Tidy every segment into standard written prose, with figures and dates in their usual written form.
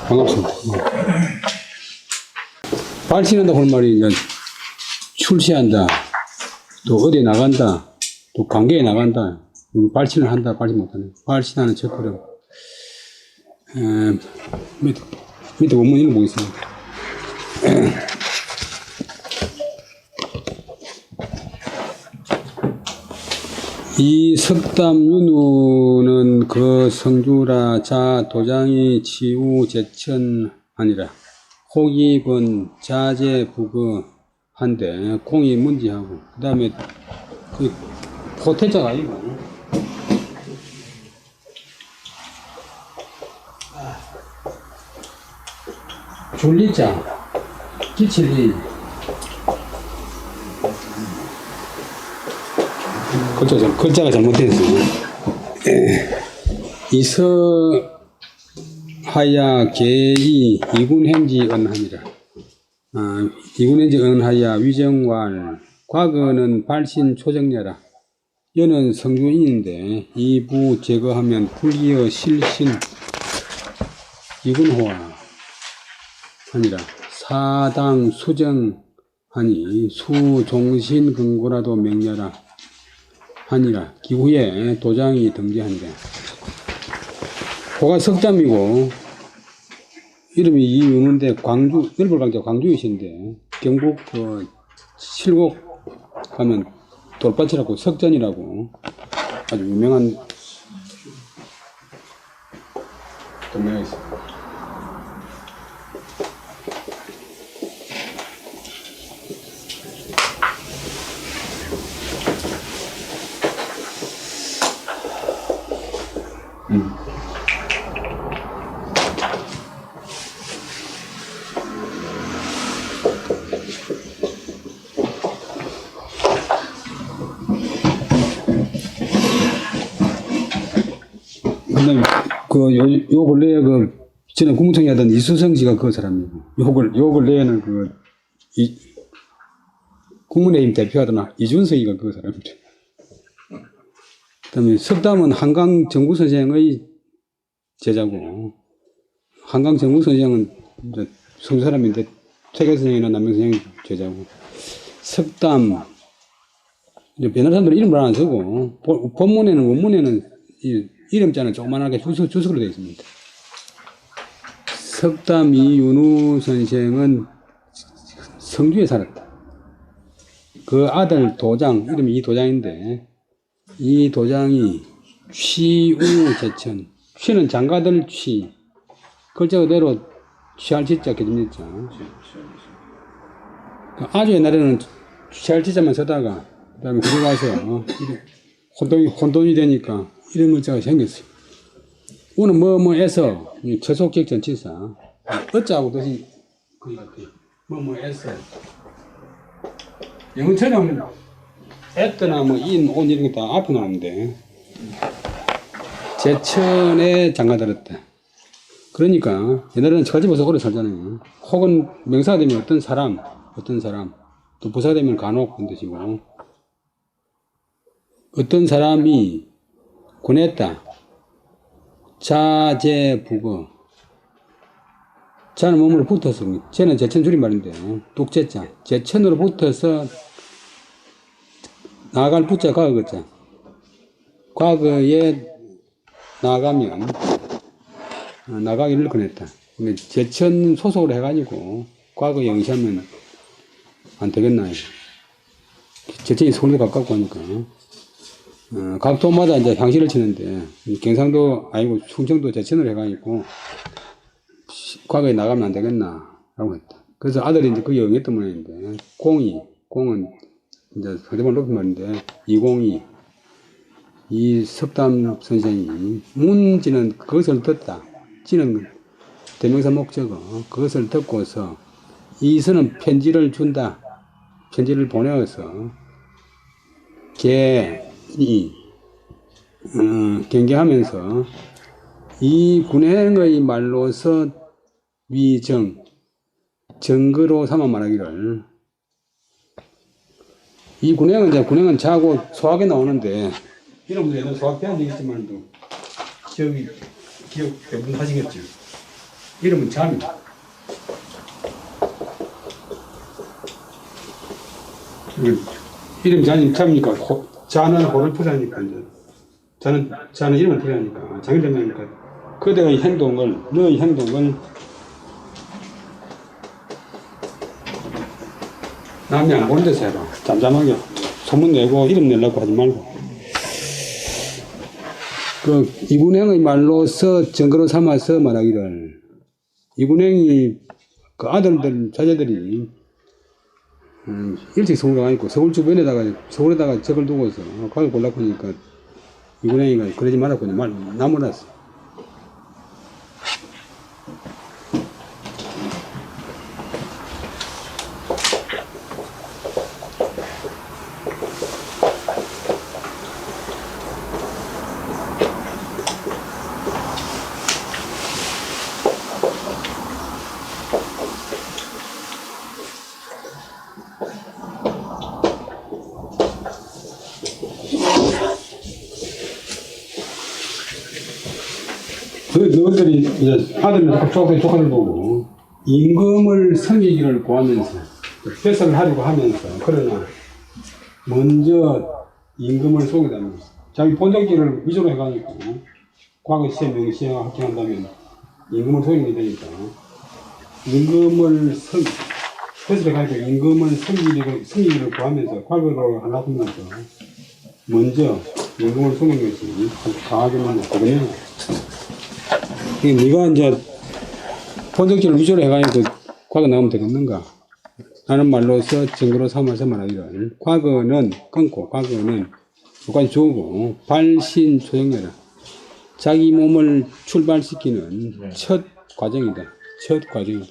반갑습니다. 발신한다 그런 말이 이제 출시한다, 또 어디에 나간다, 또 관계에 나간다, 발신을 한다, 발신 못하네. 발신하는 첫걸음. 밑에 원문 읽어보겠습니다. 이 석담윤우는 그 성주라 자 도장이 치우 제천하니라. 혹이건 자제 부거한데 공이 문지하고 그 다음에 그 포태자가 아니고 줄리자 기칠리 글자가 잘못됐어요. 이서하야 계이 이군행지 언하니라. 이군행지 언하야 위정왈 과거는 발신 초정녀라. 여는 성주인인데 이부 제거하면 불기어 실신 이군호와 하니라. 사당 수정하니 수종신 근고라도 명려라 하니라. 기후에 도장이 등재하니라. 호가 석담이고 이름이 이윤우인데 광주 일벌강자 광주이신데 경북 그 칠곡 가면 돌밭이라고 석전이라고 아주 유명한 동네가 있습니다. 근데 요 근래에 전에 국무총리 하던 이수성 씨가 그 사람이고, 요 근래에는 국민의힘 대표하던 이준석이가 그 사람이죠. 그 다음에 석담은 한강 정구 선생의 제자고, 한강 정구 선생은 이제 성주 사람인데 퇴계 선생이나 남명 선생의 제자고, 석담, 이제 변호사 사람들은 이름을 안 쓰고, 원문에는 이름자는 조그만하게 주석으로 되어 있습니다. 석담 이윤우 선생은 성주에 살았다. 그 아들 도장, 이름이 이 도장인데, 이 도장이 취우제천, 취는 장가들 취, 글자 그대로 취할 지자 개념이죠. 아주 옛날에는 취할 지자만 쓰다가, 그 다음에 그러고 가서 혼돈이 되니까 이런 글자가 생겼어요. 우는 뭐뭐에서 처속격전치사 어쩌고 뜻이 그런 것 같아요. 뭐뭐에서 영어처럼 애떠나 인, 온 이런 게 다 앞에 나오는데 제천에 장가들었다. 그러니까 옛날에는 처집어서 오래 살잖아요. 혹은 명사가 되면 어떤 사람 또 부사가 되면 간혹 그런 뜻이고 어떤 사람이 군했다. 자제부거. 자는 몸으로 붙어서, 쟤는 제천 줄임말인데, 독제자. 제천으로 붙어서 나갈 붙자, 과거자. 과거에 나가면, 나가기를 권했다. 제천 소속으로 해가지고, 과거 영시하면 안 되겠나요? 제천이 서울에 가깝고 하니까. 각 도마다 이제 향시를 치는데, 경상도, 아니고 충청도 제천으로 해가지고, 과거에 나가면 안 되겠나, 라고 했다. 그래서 아들이 이제 그게 응했던 모양인데, 공은 이제 상대방 높은 말인데, 이공이, 이 석담 선생이, 문지는 그것을 듣다. 지는 대명사 목적어, 그것을 듣고서, 이서는 편지를 준다. 편지를 보내어서, 경계하면서 이 군행의 말로서 정거로 삼아 말하기를 이 군행은 자고 소학에 나오는데 여러분들 예전 소학 대한 얘기했지만도 기억 대부분 하시겠죠. 이름은 잠이. 이름 잠이니까 자는 호를 표현하니까 이제 자는 이름을 표현하니까 장일전자니까 그대의 행동을 너의 행동을 남이 안 보는 데서 해라. 잠잠하게 소문 내고 이름 내려고 하지 말고. 그 이군행의 말로서 증거로 삼아서 말하기를 이군행이 그 아들들 자제들이 일찍 서울 가니까 서울 주변에다가 서울에다가 적을 두고서 과을 골라고 하니까 이군행이가 그러지 말라고 말 나무랐어. 너희들이 이제 아들을 조카들 보고 임금을 섬기기를 구하면서 뺏을 하려고 하면서 그러나 먼저 임금을 속이다면서 자기 본적지를 위조로 해가지고 과거 시에 명시에 합격한다면 임금을 속이게 되니까 임금을 뺏을 해가지고 임금을 섬기기를 구하면서 과거로 하려고 하면서 먼저 임금을 속인 것이 강하게는 거거든요. 네가 이제 본적지를 위조로 해가지고 과거 나오면 되겠는가? 라는 말로서 증거로 삼아서 말하기를 과거는 끊고 과거는 누가 주고 발신초정해라. 자기 몸을 출발시키는 첫 과정이다. 첫 과정이다.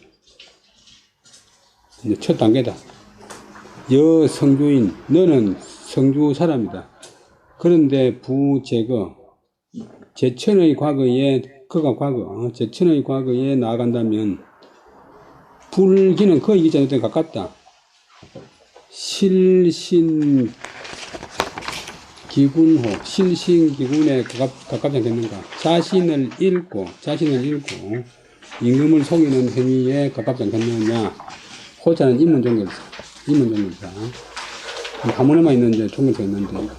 이제 첫 단계다. 여성주인 너는 성주 사람이다. 그런데 부제거 제천의 과거에 제천의 과거에 나아간다면 불기는 그 이기자에 가깝다. 실신기군호 실신기군에 가깝지 않겠는가. 자신을 잃고 임금을 속이는 행위에 가깝지 않겠느냐. 호자는 인문종결사 한문에만 있는데 종결사 있는데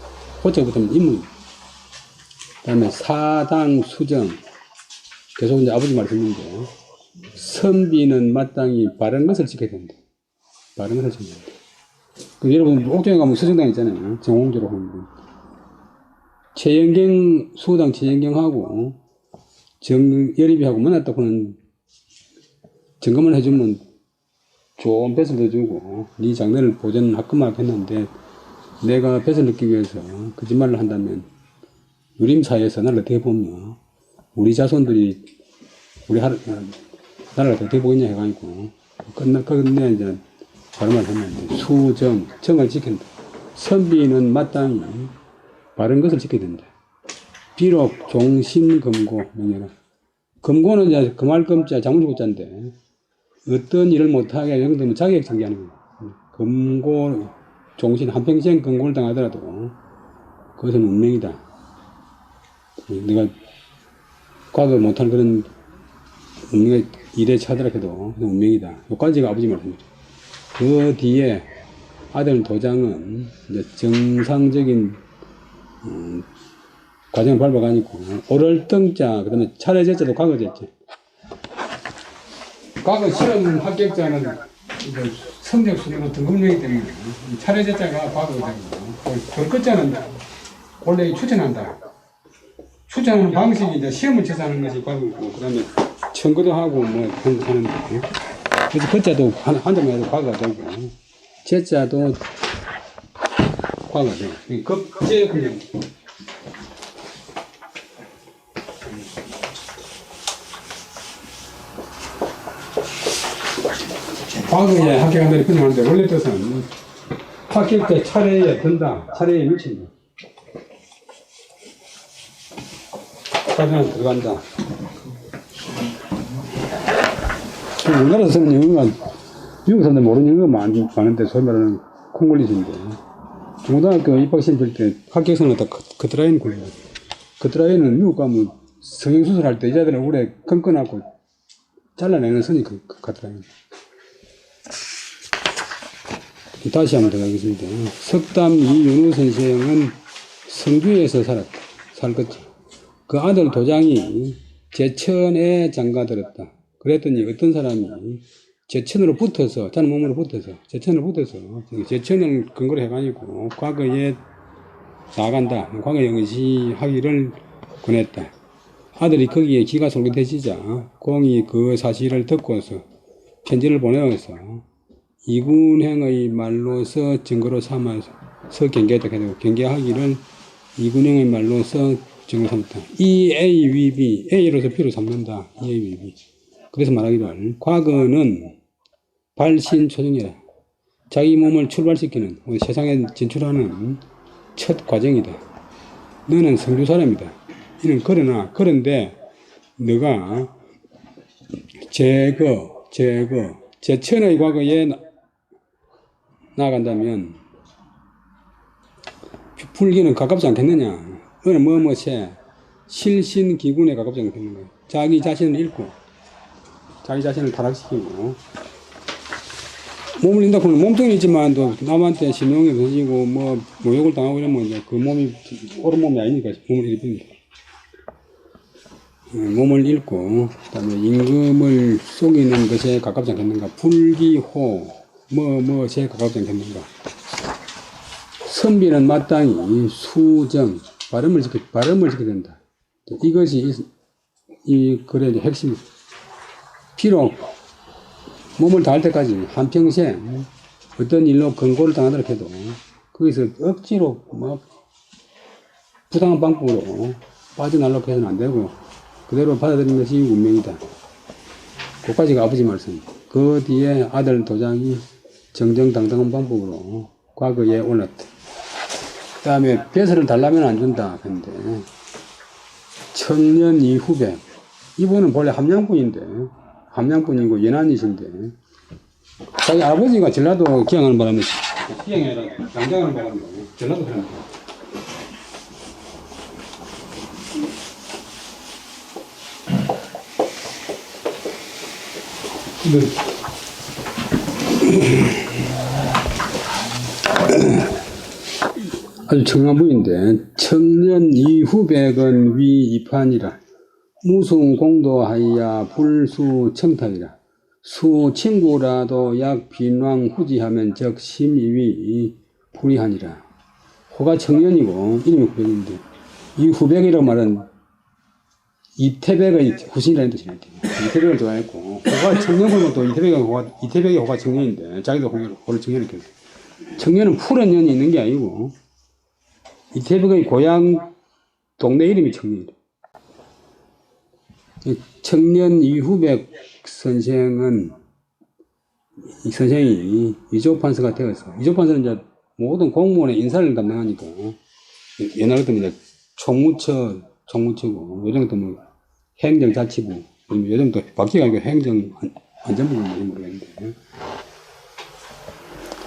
호자부터는 인문. 그 다음에 사당 수정 계속 이제 아버지 말씀인데 선비는 마땅히 바른 것을 지켜야 된다. 바른 것을 지켜야 된다. 그 여러분 옥정에 가면 서정당 있잖아요. 정홍조로 하는 최연경 수호당 최연경하고 정여립이하고 만났다고는 점검을 해주면 좋은 뱃을 넣어주고 네 장래를 보전하건만 했는데 내가 뱃을 넣기 위해서 거짓말을 한다면 유림사에서 나를 어떻게 보며 우리 자손들이 나를 어떻게 보겠냐 해가지고 끝내 이제 바른 말 했는데 정을 지킨다. 선비는 마땅히 바른 것을 지켜야 된다. 비록 종신금고 명예라. 금고는 이제 금알금자 장문주고자인데 어떤 일을 못하게 하게 되면 자격 정지하는 거예요. 금고 종신 한평생 금고를 당하더라도 그것은 운명이다. 내가 과거 못한 그런 운명의 일에 차더라도 운명이다. 여기까지가 아버지 말씀이죠. 그 뒤에 아들 도장은 이제 정상적인 과정을 밟아가니고 오를등자 그다음에 차례제자도 과거제자. 과거 실험 합격자는 성적 수준으로 등급명이기 때문에 차례제자가 과거가 되고 결끝자는 원래 추천한다. 추천하는 방식이 이제 시험을 쳐서 하는 것이 과거고 그다음에 청구도 하고 뭐 하는데 그래서 그자도 한 점만 해도 과거가 되고 제자도 과거가 되고 급제 그냥 과거에 합격한다는 표현하는데 원래 뜻은 합격 때 차례에 든다, 차례에 미친다. 차례에 들어간다. 우리나라에서는 영어가 미국 사람들 모르는 영어가 많은데 소위 말하는 콩글리시인데 중고등학교 입학시험 볼 때 합격선을 다 커트라인 굴려요. 커트라인은 미국 가면 성형수술 할 때 여자들은 오래 끈끈하고 잘라내는 선이 같더라고요. 다시 한번 더 가겠습니다. 석담 이윤우 선생은 성주에서 살았죠. 그 아들 도장이 제천에 장가들었다. 그랬더니 어떤 사람이 제천으로 붙어서, 자는 몸으로 붙어서, 제천을 근거로 해가지고 과거에 나간다. 과거 영시하기를 권했다. 아들이 거기에 기가 솔깃해지자 공이 그 사실을 듣고서 편지를 보내어서 이군행의 말로서 증거로 삼아서 경계했다. 경계하기를 이군행의 말로서 증거로 삼았다. 이 A 위 B, A로서 B로 삼는다. A 위 B. 그래서 말하기를 과거는 발신초정이라. 자기 몸을 출발시키는, 세상에 진출하는 첫 과정이다. 너는 성주 사람이다. 이는 그런데 너가 제천의 과거에 나아간다면 풀기는 가깝지 않겠느냐. 어느 뭐뭐새 실신기군에 가깝지 않겠는가. 자기 자신을 잃고 자기 자신을 타락시키고 몸을 잃는다 그러면 몸뚱이 있지만 또 남한테 신용이 없어지고 뭐 모욕을 당하고 이러면 이제 그 몸이 옳은 몸이 아니니까 몸을 잃습니다. 몸을 잃고 그다음에 임금을 속이는 것에 가깝지 않겠는가. 불기호 뭐뭐에 가깝지 않겠는가. 선비는 마땅히 수정 발음을 지켜야 된다. 이것이 이 글의 핵심입니다. 비록 몸을 다할 때까지 한평생 어떤 일로 권고를 당하도록 해도 거기서 억지로 부당한 방법으로 빠져나가려고 해서는 안 되고 그대로 받아들이는 것이 운명이다. 그까지가 아버지 말씀. 그 뒤에 아들 도장이 정정당당한 방법으로 과거에 올랐다. 그 다음에 배설을 달라면 안 준다 했는데 청년 이후배 이분은 본래 함양분이고 연안이신데 자기 아버지가 전라도 기양하는 바람에 기양이 아니라 양장하는 바람에 전라도 사람입니다. 아주 청한 분인데 청년 이후백은 위 이판이라 무승 공도하여 불수 청탁이라 수 친구라도 약 빈왕 후지하면 적 심이위 불이하니라. 호가 청년이고 이름이 후백인데 이 후백이라고 말은 이태백의 후신이라는 뜻이에요. 이태백을 좋아했고 호가 청년이고 또 이태백의 호가 청년인데 자기도 호를 청년이라고 했어요. 청년은 푸른 년이 있는 게 아니고 이태백의 고향 동네 이름이 청년이래. 청년 이후백 선생이 이조판서가 되어서 이조판서는 이제 모든 공무원의 인사를 담당하니까 옛날 같으면 이제 총무처고 요즘 같으면 행정자치부 요즘 또 바뀌가 아니고 행정안전부인지 모르겠는데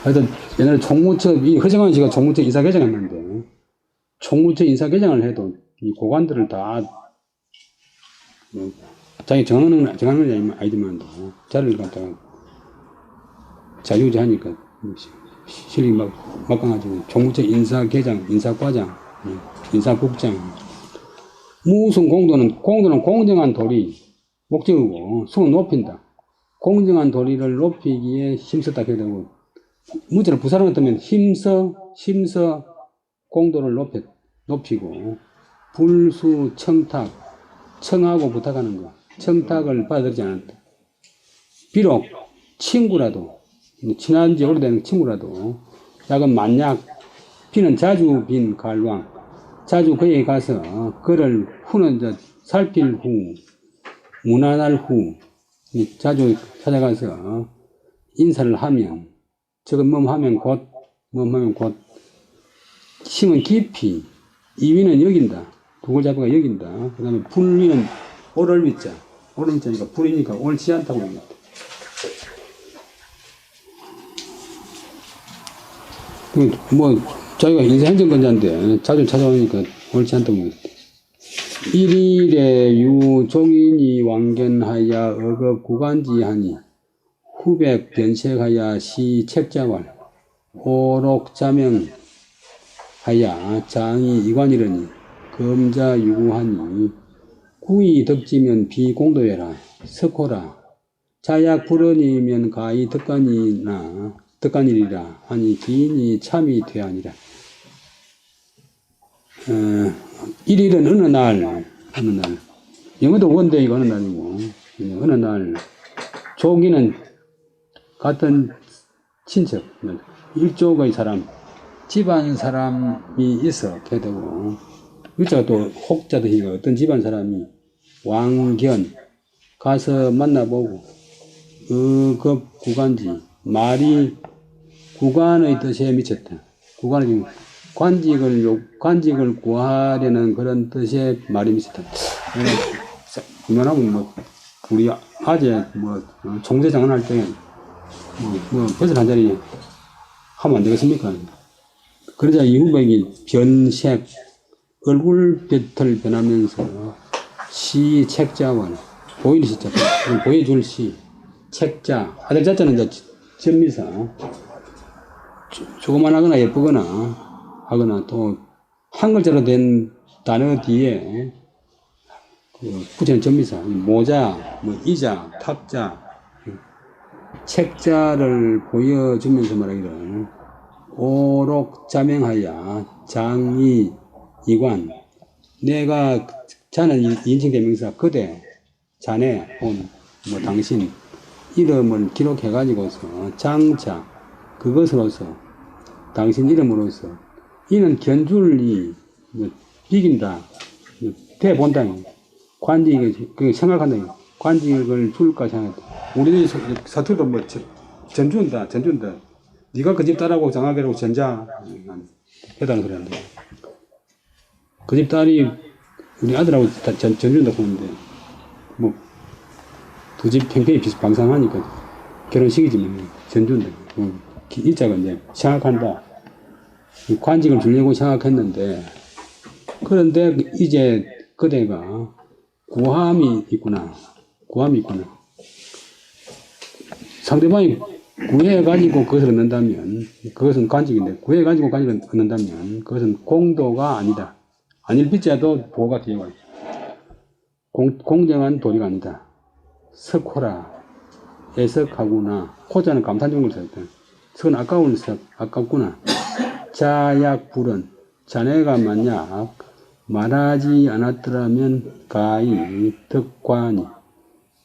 하여튼 옛날에 총무처 이 허정환 씨가 총무처 인사개정했는데 총무처 인사개정을 해도 이 고관들을 다 자기 정하는 아이들만도 자리를 갖다가 자유지하니까 실력이 막강하지고 총무처 인사계장, 인사과장, 인사국장 무슨 공도는 공정한 도리 목적이고 수는 높인다. 공정한 도리를 높이기에 힘썼다 해야 되고 문자를 부사로 했다면 힘써 공도를 높이고 불수 청탁 청하고 부탁하는 거 청탁을 받아들이지 않았다. 비록 친구라도 친한 지 오래된 친구라도 약은 만약 비는 자주 빈 갈왕 자주 그에게 가서 그를 후는 살필 후 무난할 후 자주 찾아가서 인사를 하면 저건 몸하면 곧 힘은 깊이 이위는 여긴다. 독을 잡아가 여긴다. 그 다음에 불위는 오를 위자. 오를 위자니까 불이니까 옳지 않다고 합니다. 자기가 인사행정권자인데 자주 찾아오니까 옳지 않다고 합니다. 일일에 유 종인이 왕견하여 어급 구간지하니 후백 변색하여 시 책자왈 오록 자명하여 장이 이관이러니 검자 유구하니 구이 덕지면 비공도해라 석호라 자약 불언이면 가히 덕간이리라 하니 기인이 참이 되하니라. 일일은 어느 날 영어도 원데 이거 어느 날이고 어느 날 조기는 같은 친척 일족의 사람 집안 사람이 있어 걔되고 일자가 또 혹자도 이거 어떤 집안 사람이 왕견 가서 만나보고 어급 구간지 말이 구간의 뜻에 미쳤다. 구간의 관직을 구하려는 그런 뜻의 말이 미쳤다. 그만하면 뭐 우리 아재 뭐 총재장관 할 때 뭐 벼슬 한 자리 하면 안 되겠습니까? 그러자 이후백이 변색 얼굴빛을 변하면서 시 책자원 보이는 시자 보여줄 시 책자 아들 자자는 이제 전미사 조그만하거나 예쁘거나 하거나 또 한 글자로 된 단어 뒤에 붙이는 전미사 모자 뭐 이자 탁자 책자를 보여주면서 말하기를 오록 자명하여 장이 이관 내가 자는 인칭대명사 그대 자네 뭐 당신 이름을 기록해가지고서 장자 그것으로서 당신 이름으로서 이는 견줄이 비긴다 대본다 관직을 생각한다 관직을 줄까 생각한다 우리는 사투리도 뭐 전준다 네가 그 집 딸하고 장하게라고 전자 해달라는 소리 한다. 그 집 딸이 우리 아들하고 전준다 보는데 뭐 두 집 팽팽히 방상하니까 결혼식이지만 전준다. 일자가 이제 생각한다. 관직을 주려고 생각했는데 그런데 이제 그대가 구함이 있구나. 상대방이 구해가지고 그것을 얻는다면 그것은 관직인데 구해가지고 관직을 얻는다면 그것은 공도가 아니다. 아닐 빚자도 보호가 되어 있다. 공정한 도리가 아니다. 석호라 애석하구나. 호자는 감탄적인 걸 썼다. 석은 아까운 석 아깝구나. 자약 불은 자네가 만약 말하지 않았더라면 가히 덕관이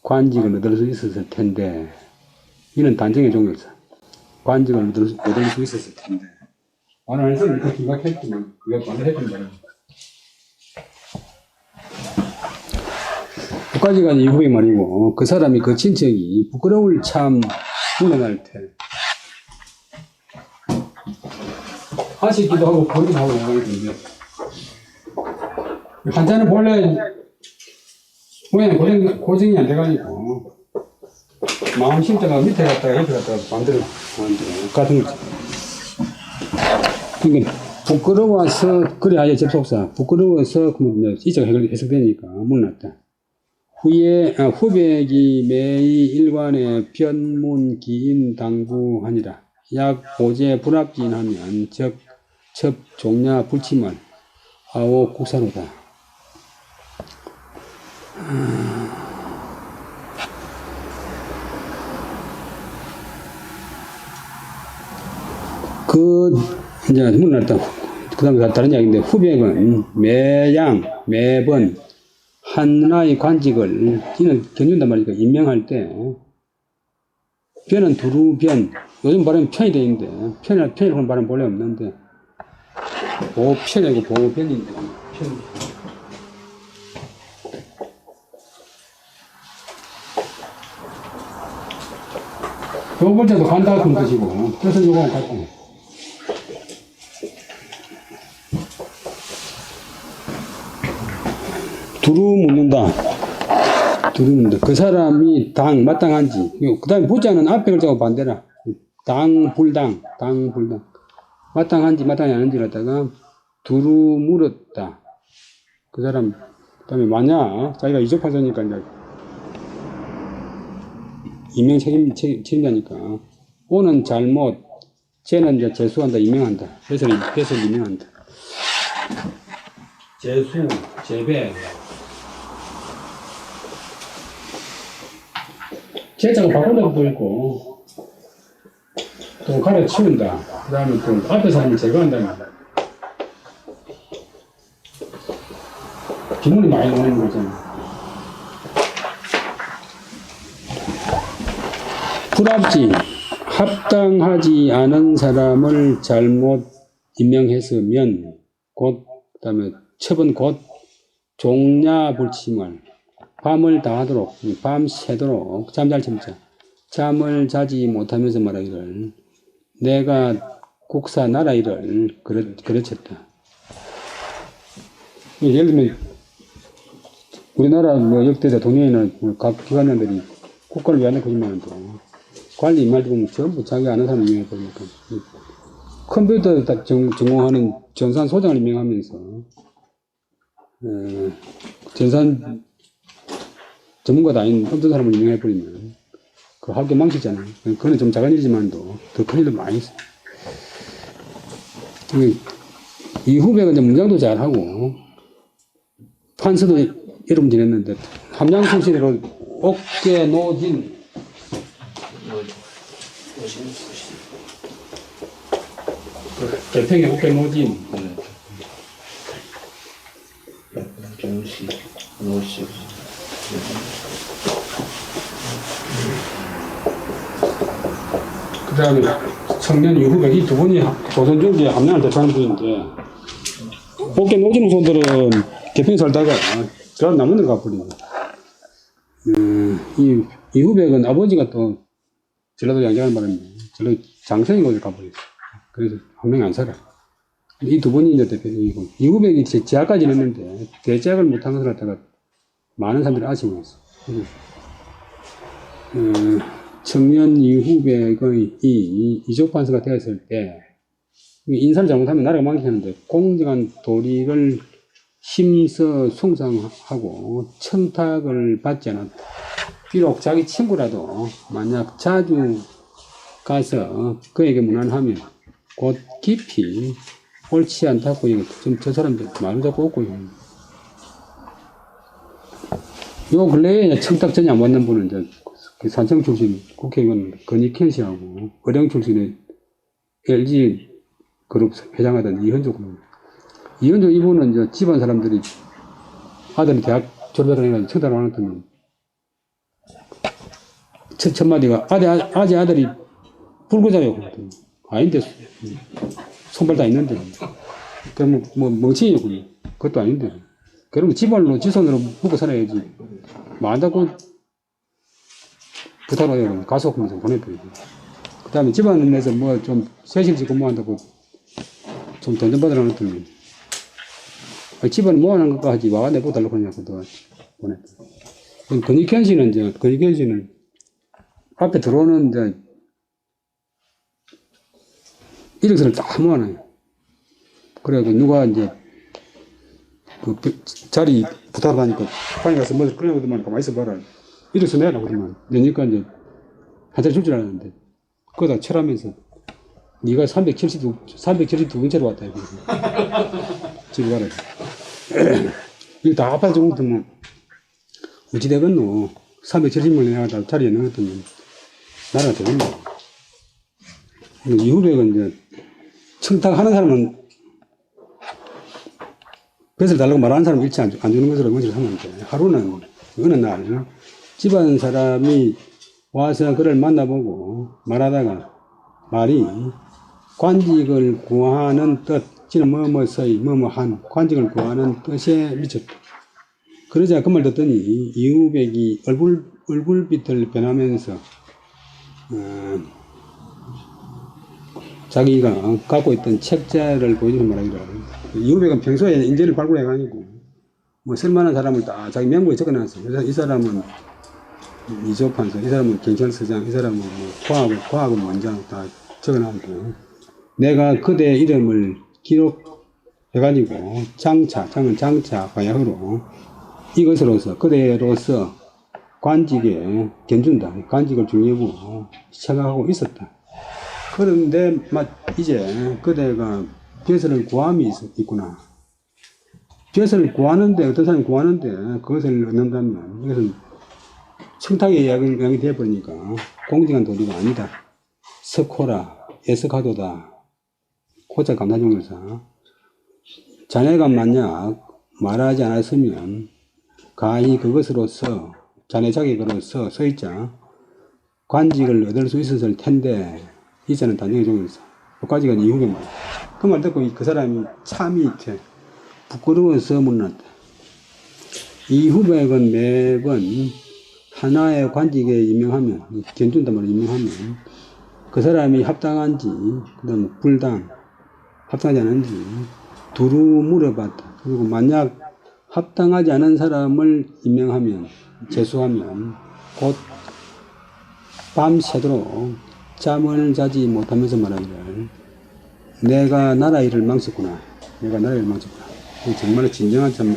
관직을 얻을 수 있었을 텐데 이는 단정의 종교사 관직을 얻을 수 있었을 텐데 말을 안 해서 이렇게 기각했지만 그가 말을 해준 거는 끝까지가 이후의 말이고 그 사람이 그 친척이 부끄러울 참 훈련할 때 하시기도 하고 버리기도 하고 그러는데 한자는 본래 모양이 고정이 안 돼가지고 마음 심자가 밑에 갔다가 옆에 갔다가 반대로 하는데 같은 거지. 그러니까 부끄러워서 그래 아예 접속사 부끄러워서 그러면 이자가 해석되니까 물났다. 후백이 매이 일관에 변문 기인 당부하니라. 약 보제 불합진하면 첩 종야 불침을 아오 국사로다. 이제 물났다. 그 다음에 다른 이야기인데 후백은 매번 하나의 관직을 이는 견준단 말이니까 임명할 때 변은 두루 변 요즘 발음이 편이 되어 있는데 편이라고 하는 발음 본래 없는데 보편이 아니고 보변인데 편. 요 번째도 간다 같은 뜻이고 뜻은 요거랑 같고 두루 묻는다. 그 사람이 마땅한지. 그 다음에 부자는 앞에 글자하고 반대라. 불당. 마땅한지 마땅하지 않은지 갖다가 두루 물었다. 그 사람 다음에 만약 자기가 이조판사니까 이제 임명 책임자니까 오는 잘못, 쟤는 이제 재수한다, 임명한다. 그래서 임명한다. 재수, 재배. 제자가 바꾼다 것도 있고, 또 가르치운다. 그 다음에 또 앞에 사람을 제거한다 말이야. 기분이 많이 나는 거잖아. 불합지, 합당하지 않은 사람을 잘못 임명했으면 곧, 그 다음에 처분 곧 종야불침을 밤을 다하도록 밤새도록 잠잘 참자 잠을 자지 못하면서 말하기를 내가 국사 나라 일을 그르쳤다. 예를 들면 우리나라 뭐 역대 대통령이나 각 기관장들이 국가를 위한 거짓말한다. 관리 임할 때 보면 전부 자기 아는 사람 임명해버리니까 컴퓨터 딱 전공하는 전산 소장을 임명하면서 전산 전문가도 아닌 어떤 사람을 임명해버리면 그 학교 망치잖아요. 그거는 좀 작은 일이지만도 더 큰 일도 많이 있어요. 이 후배가 이제 문장도 잘하고 판서도 이름 지냈는데 함양 출신으로 옥계 노진 개평의 옥계 노진 병시 노시 그 다음에 청년 이후배 이 두 분이 조선 중기에 함양을 대표하는 분인데 옥계 노진 후손들은 개평에 살다가 저 남은 데 가버리네. 이 이후백은 아버지가 또 전라도 양재하는 바람에 전라도 장성인 곳에 가버렸어. 그래서 한 명이 안 살아. 이 두 분이 이제 대표이고 이후백이 제학까지 했는데 대제학을 못한 것을 갖다가 많은 사람들이 아쉬워했어. 청년 이후백의 이조판서가 되었을 때 인사를 잘못하면 나라가 망치는데 공정한 도리를 힘써 숭상하고 청탁을 받지 않았다. 비록 자기 친구라도 만약 자주 가서 그에게 무난하면 곧 깊이 옳지 않다고 좀 저 사람들 말을 잡고 없고 요 근래에 청탁 전혀 안 받는 분은 이제 그 산청 출신 국회의원 건익현 씨하고 의령 출신의 LG 그룹 회장하던 이현조 군입니다. 이현조 이분은 이제 집안 사람들이 아들이 대학 졸업을 해가지고 청탁을 안 했더니 첫 마디가 아들이 불구자요. 아닌데 손발 다 있는데 그럼 뭐 멍청이요. 그것도 아닌데 그러면 집안으로 지손으로 먹고 살아야지. 많다고 부탁을 가서 보내버리고 그 다음에 집안 내에서 뭐 좀 세실지 근무한다고 좀 돈 좀 받으라고 했더니 집안 모아놓은 것까 하지 와가 내보달라고 하냐고 또 보냈다. 건익현 씨는 앞에 들어오는 이제 이력서를 다 모아놔요. 그래갖고 누가 이제 그 자리 부탁을 하니까 빨리 가서 뭐 그러냐고만 가만히 있어봐라. 이력서 내라 그러면 내니까 이제 한 자리 줄 줄 알았는데 그거다 철하면서 네가 372번째로 왔다 이거. 집에 가라. 이거 다 아파트 정도 뭐 어찌 되겠노. 370만 내가 자리에 넣었더니 나라가 되겠노. 이후백은 이제 청탁하는 사람은 뱃을 달라고 말하는 사람 일치 안 주는 것으로 의지를 하면 돼. 하루는 어느 날 집안 사람이 와서 그를 만나보고 말하다가 말이 관직을 구하는 뜻, 지는 뭐뭐서이 뭐뭐한 관직을 구하는 뜻에 미쳤다. 그러자 그 말 듣더니 이후백이 얼굴빛을 변하면서 자기가 갖고 있던 책자를 보여주는 말하기를 이후백은 평소에 인재를 발굴해가지고 뭐 쓸만한 사람을 다 자기 명부에 적어놨어. 그래서 이 사람은 이조판서, 이 사람은 경찰서장, 이 사람은 뭐 과학은 원장 다 적어놨고 내가 그대 이름을 기록해가지고 장은 장차 과약으로 이것으로서 그대로서 관직에 견준다. 관직을 중요하고 생각하고 있었다. 그런데 이제 그대가 벼슬을 구함이 있구나. 벼슬을 구하는데 어떤 사람이 구하는데 그것을 얻는다면 이것은 청탁의 영향이 되어버리니까 공정한 도리가 아니다. 석호라 애석하도다. 고자 감사종을사 자네가 만약 말하지 않았으면 가히 그것으로서 자네 자격으로서 서있자 관직을 얻을 수 있었을 텐데 이자는 단정의 종일사. 여기까지가 이후의 말. 그 말 듣고 그 사람이 참이 이렇게 부끄러워서 못났다. 이 후백은 매번 하나의 관직에 임명하면 견준단 말을 임명하면 그 사람이 합당한지 그다음 불당 합당하지 않은지 두루 물어봤다. 그리고 만약 합당하지 않은 사람을 임명하면 제수하면 곧 밤새도록 잠을 자지 못하면서 말하기를 내가 나라 일을 망쳤구나. 내가 나라 일을 망쳤구나. 정말 진정한 참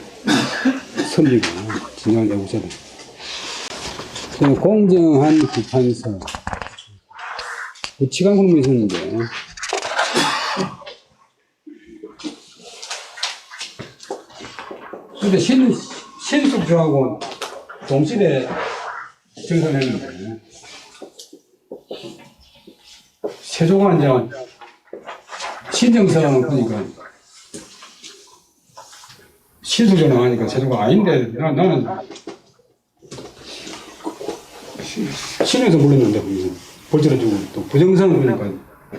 선비고 진정한 애국자다. 공정한 비판서 우치강 공문이 있었는데 근데 신숙주하고 동시대 정선했는데 세조가 이제 신정서는 보니까 신숙주 나가니까 세조가 아닌데 나는 신에서 불렀는데 볼지를 주고 또 부정선을 보니까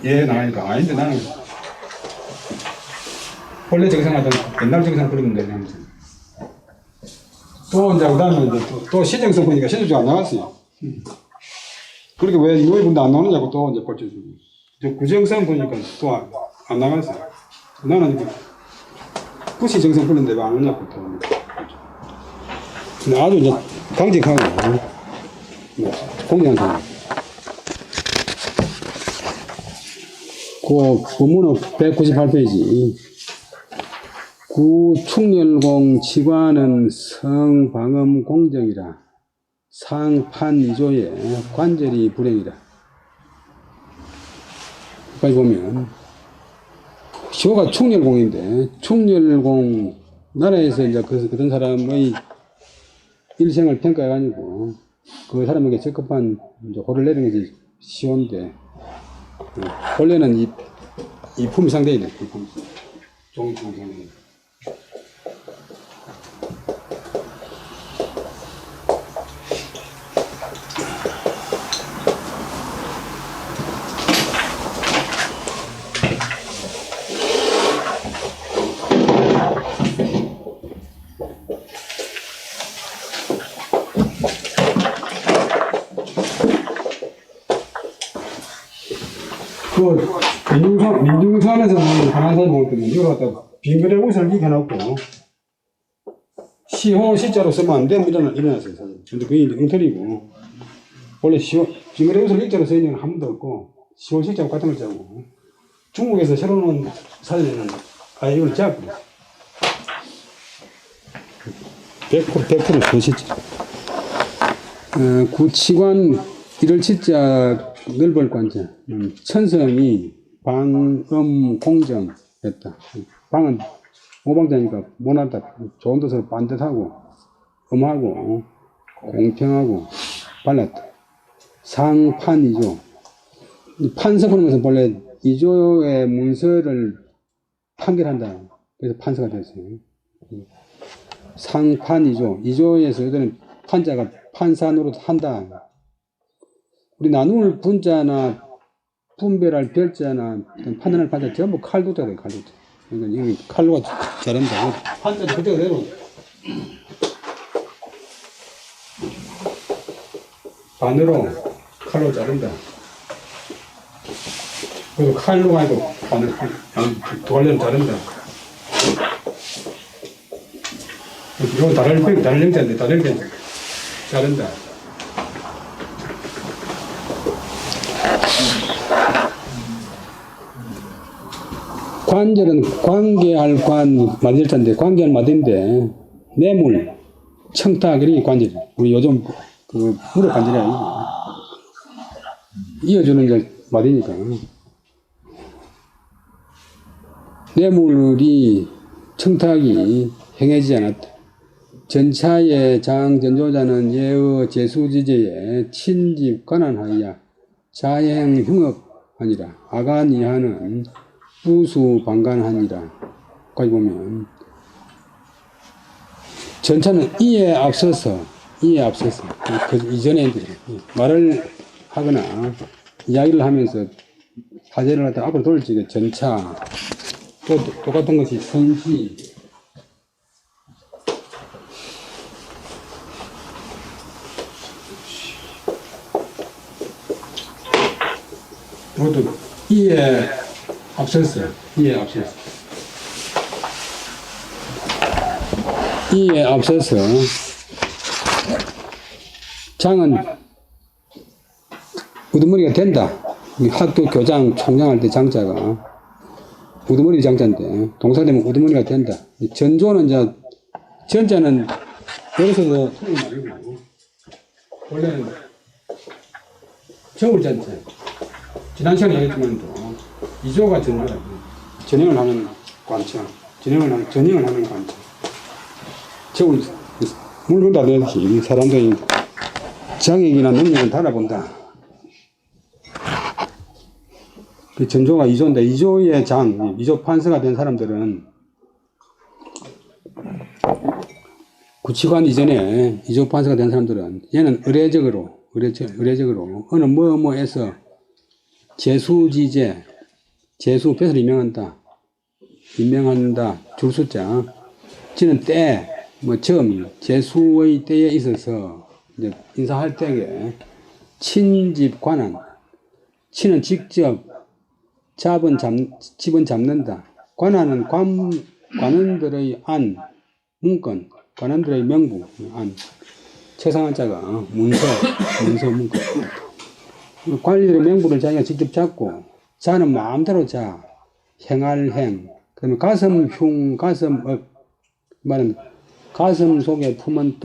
얘 나가니까 아닌데 나는 원래 정상하던 옛날 정상 부르는데 또 이제 그다음에 또 신정선 보니까 신숙주가 안 나갔어요. 그렇게 왜 이거에 분도 안 나오느냐고 또 이제 볼지를 구정선 보니까 또 안 나갔어요. 나는 구시 정상 부르는데 왜 안 오냐고 또. 근데 아주 이제 강직하고 공정한 사람. 그 본문은 198페이지. 구충렬공 치관은 성방음 공정이라 상판이조에 관절이 불행이라. 여기까지 보면 시호가 충렬공인데 충렬공 나라에서 이제 그런 사람의 일생을 평가해가지고 그 사람에게 적합한 호를 내리는 것이 시호인데 원래는 이 품이 상대해야 돼. 종이 품이 상대해야 돼. 민중산에서 가난한 사람 보거든요. 이걸 갖다가 빙그레 옷을 이렇게 해놓고 시호 시자로 쓰면 안 되면 일어났어요. 근데 그게 엉터리고 원래 시호 빙그레 옷을 일자로 쓰는 한 번도 없고 시호 시자하고 같은 걸 짜고 중국에서 새로 나온 사진에는 이걸 짜고 100% 도시자. 구치관 이를 치자 넓을 관자. 천성이 방음 공정했다. 방은 모방자니까 모나다 좋은 뜻으로 반듯하고 음하고 공평하고 발랐다. 상판이조. 판서 그러면서 본래 이조의 문서를 판결한다. 그래서 판서가 됐어요. 상판이조. 이조에서 이들은 판자가 판사 노릇 한다. 우리 나눌 분자나 분별할 별자나 판단할 판자 전부 칼도자가 돼요. 칼도자. 그러니까 여기 칼로가 자른다. 판자도 그대로 내려. 반으로 칼로 자른다. 그리고 칼로가 아니고 반을 두 갈래로 자른다. 이건 다른 형태인데 다른 형태 자른다. 관절은 관계할 관 맞을 텐데 관계할 맞인데 뇌물 청탁, 이런 게 관절이. 우리 요즘 그 무릎 관절이 아니고. 이어주는 이제 말이니까. 뇌물이 청탁이 행해지지 않았다. 전차의 장 전조자는 예의 제수지제에 친집 관한하여 자행 흉업하니라. 아간 이하는 부수 방관하니라. 거기 보면 전차는 이에 앞서서 그 이전에 말을 하거나 이야기를 하면서 화제를 갖다 앞으로 돌지. 전차 또 똑같은 것이 선시, 이것도 이에 앞섰어요. 이에 앞서서 장은 우두머리가 된다. 학교 교장 총장할 때 장자가 우두머리 장자인데 동사되면 우두머리가 된다. 전조는 이제 전자는 여기서도 틀린 말이고 원래는 저울전자. 지난 시간에 얘기했지만도 이조가 전조라고. 전형을 하는 관청, 전형을 하는 관청. 저울 물건 다 되듯이 사람들이 장애이나 능력을 달아본다. 그 전조가 이조인데 이조의 장, 이조 판서가 된 사람들은 구치관 이전에 이조 판서가 된 사람들은 얘는 의례적으로 어느 뭐뭐에서 제수지제, 제수 벼슬 임명한다 줄수자. 지는 때 제수의 때에 있어서 이제 인사할 때에 친집 관한, 친은 직접 집은 잡는다. 관한은 관원들의 안, 문건, 관원들의 명부, 안. 최상한자가 문서, 문건. 관리들의 명부를 자기가 직접 잡고, 자는 마음대로 자, 행할 행. 그러면 가슴 말은 가슴 속에 품은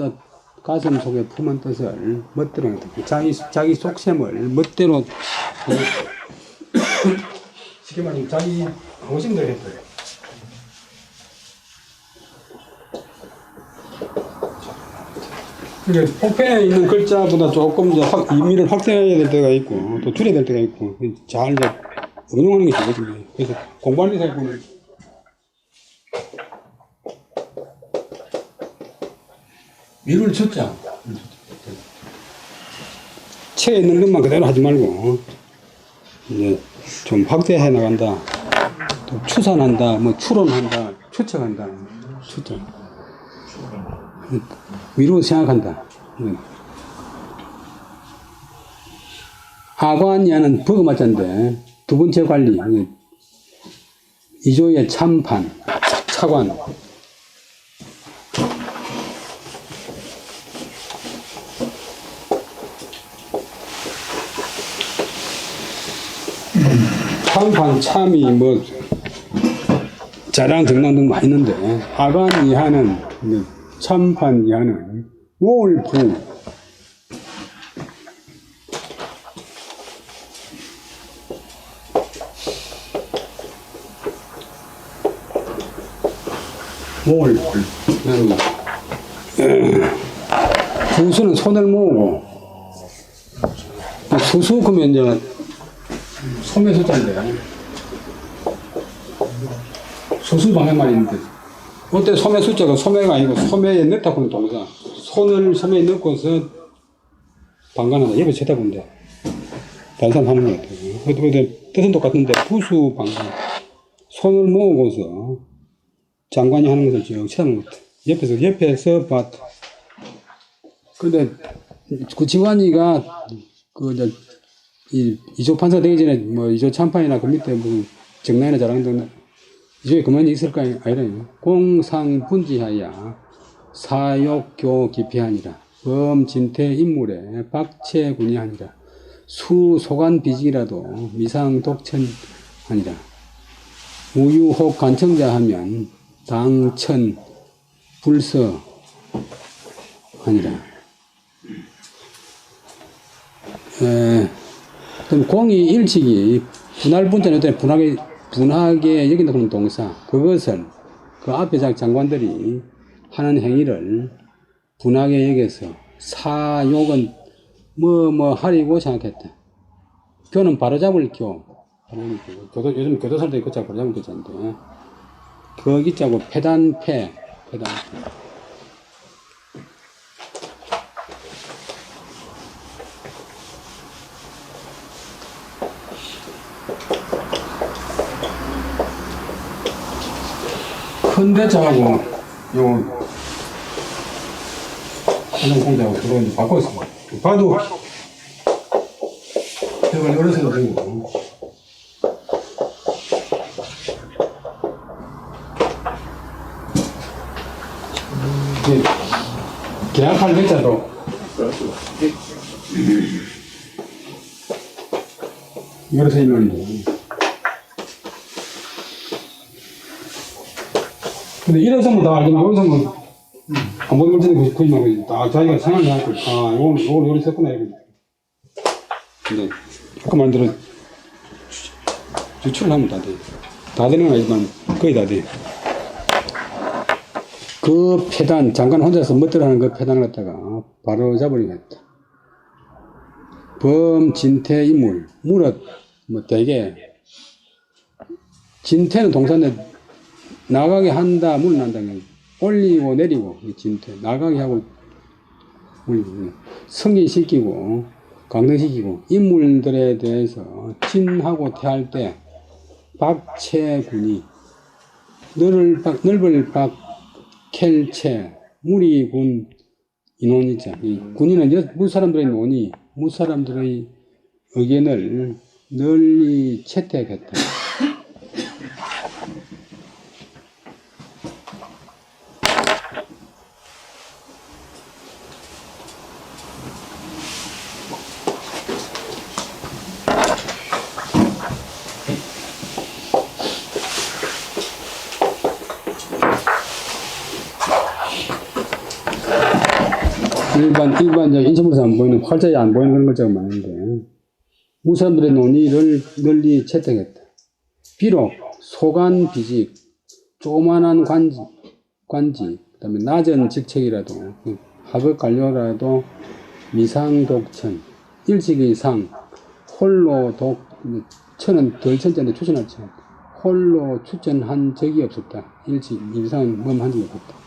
뜻을 멋대로 자기 속셈을 멋대로 쉽게 말하면 자기 고심대로 했어요. 이게 폭펜에 있는 글자보다 조금 이제 의미를 확대해야 될 때가 있고 또 줄여야 될 때가 있고 잘 이제 응용하는 게 좋거든요. 그래서 공부하는 데서 보면 미룰 숫자 체에 있는 것만 그대로 하지 말고 이제 좀 확대해 나간다. 또 추산한다, 추론한다, 추측한다, 추측. 위로 생각한다. 아관이하는 버그마자인데 두 번째 관리, 이조의 참판, 차관. 참판, 참이 자랑 정당 등 많이 있는데 아관 이하는 참판 이하는 월부 부수는 손을 모으고 수수 그러면 이제 소매 숫자인데 수수 방향 말인데 어때 소매 숫자가 소매가 아니고 소매에 넣다 보는 동사 손을 소매에 넣고서 방관한다 옆에 쳐다본대 다른 사람 하는 것 같아요. 어때 뜻은 똑같은데 부수 방관 손을 모으고서 장관이 하는 것을 쭉 쳐다보는 것 같아. 옆에서 봤다. 근데 그 지관이가 이조 판사 되기 전에 이조 참판이나 그 밑에 무슨 정나이나 자랑등 이조에 그만이 있을까 아니라요. 공상분지하야 사욕교 기피하니라. 범진태 인물에 박채군이하니라. 수소관 비직이라도 미상 독천하니라. 우유혹 간청자 하면 당천 불서 아니라. 그럼 공이 일찍이 분할 분자는 어떤 분하게 여긴다 그런 동사. 그것을 그 앞에 장관들이 하는 행위를 분하게 여겨서 사욕은 뭐 하리고 생각했다. 교는 바로잡을 교. 요즘 교도소도 있고 바로잡을 교자인데. 거기 자고 패단패. 큰 대자하고 요 하는 공자하고 서로 이제 바꿔서 봐도 이걸 열어서도 되고 계약할 대자도 열어서 있는 거. 근데 이런 성분 다 알지만 이런 성분 안 보는 걸지는 거짓말 다 자기가 생각을 할 거야. 아, 요걸 요리 썼구나 이거. 근데 아까 만들어 유출을 하면 다 돼. 다 되는 건 아니지만 거의 다 돼. 그 폐단 잠깐 혼자서 멋들어하는 그 폐단을 갖다가 바로 잡아버리겠다. 범진태 인물 물어 뭐 되게 진태는 동사인데 나가게 한다, 물러난다는 올리고 내리고, 진태. 나가게 하고, 올리고, 승진시키고, 강등시키고, 인물들에 대해서 진하고 태할 때, 박채군이, 넓을 박, 켈채, 무리군, 인원이자. 군인은 무사람들의 논의, 무사람들의 의견을 널리 채택했다. 일반적 인체물에서 안 보이는, 활자에 안 보이는 그런 글자가 많은데, 무사람들의 논의를 널리 채택했다. 비록 소관 비직, 조그만한 관지, 그 다음에 낮은 직책이라도, 학업 관료라도, 미상독천, 일찍이 상, 홀로 천은 덜 천자인데 추천할 천, 홀로 추천한 적이 없었다. 일찍 이상은 한 적이 없었다.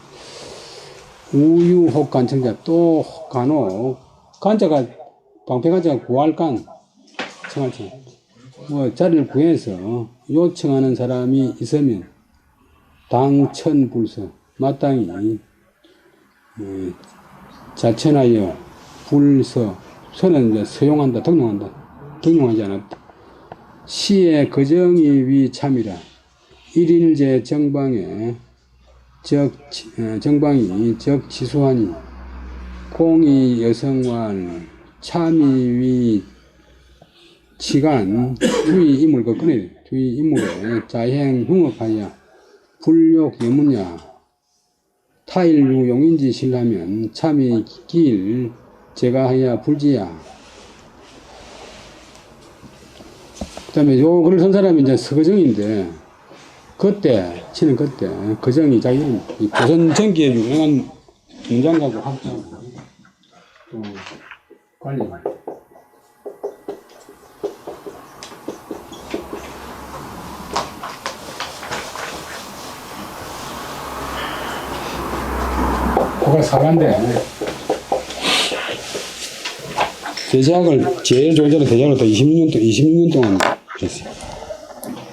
우유혹 간청자, 또 간혹, 간자가, 방패간자가 구할간, 청할청. 뭐, 자리를 구해서 요청하는 사람이 있으면, 당천불서, 마땅히, 자천하여, 불서, 서는 이제 서용한다, 등용하지 않았다. 시의 거정이 위 참이라, 일인제 정방에, 정방이 적지수하니 공이 여성완 참이위 치간 주의 인물 그 꺼내 주의 인물에 자행 흉업하여 불욕 여문야 타일유 용인지 실라면 참이 길 제가하여 불지야. 그 다음에 요 글을 쓴 사람이 이제 서거정인데 그때 거정이 자기 이름, 조선 전기에 유명한 문장가고 학자고 또 관리. 그가 사관데 대작을 제일 좋은 자로 대작을 또 20년 동안 했어요.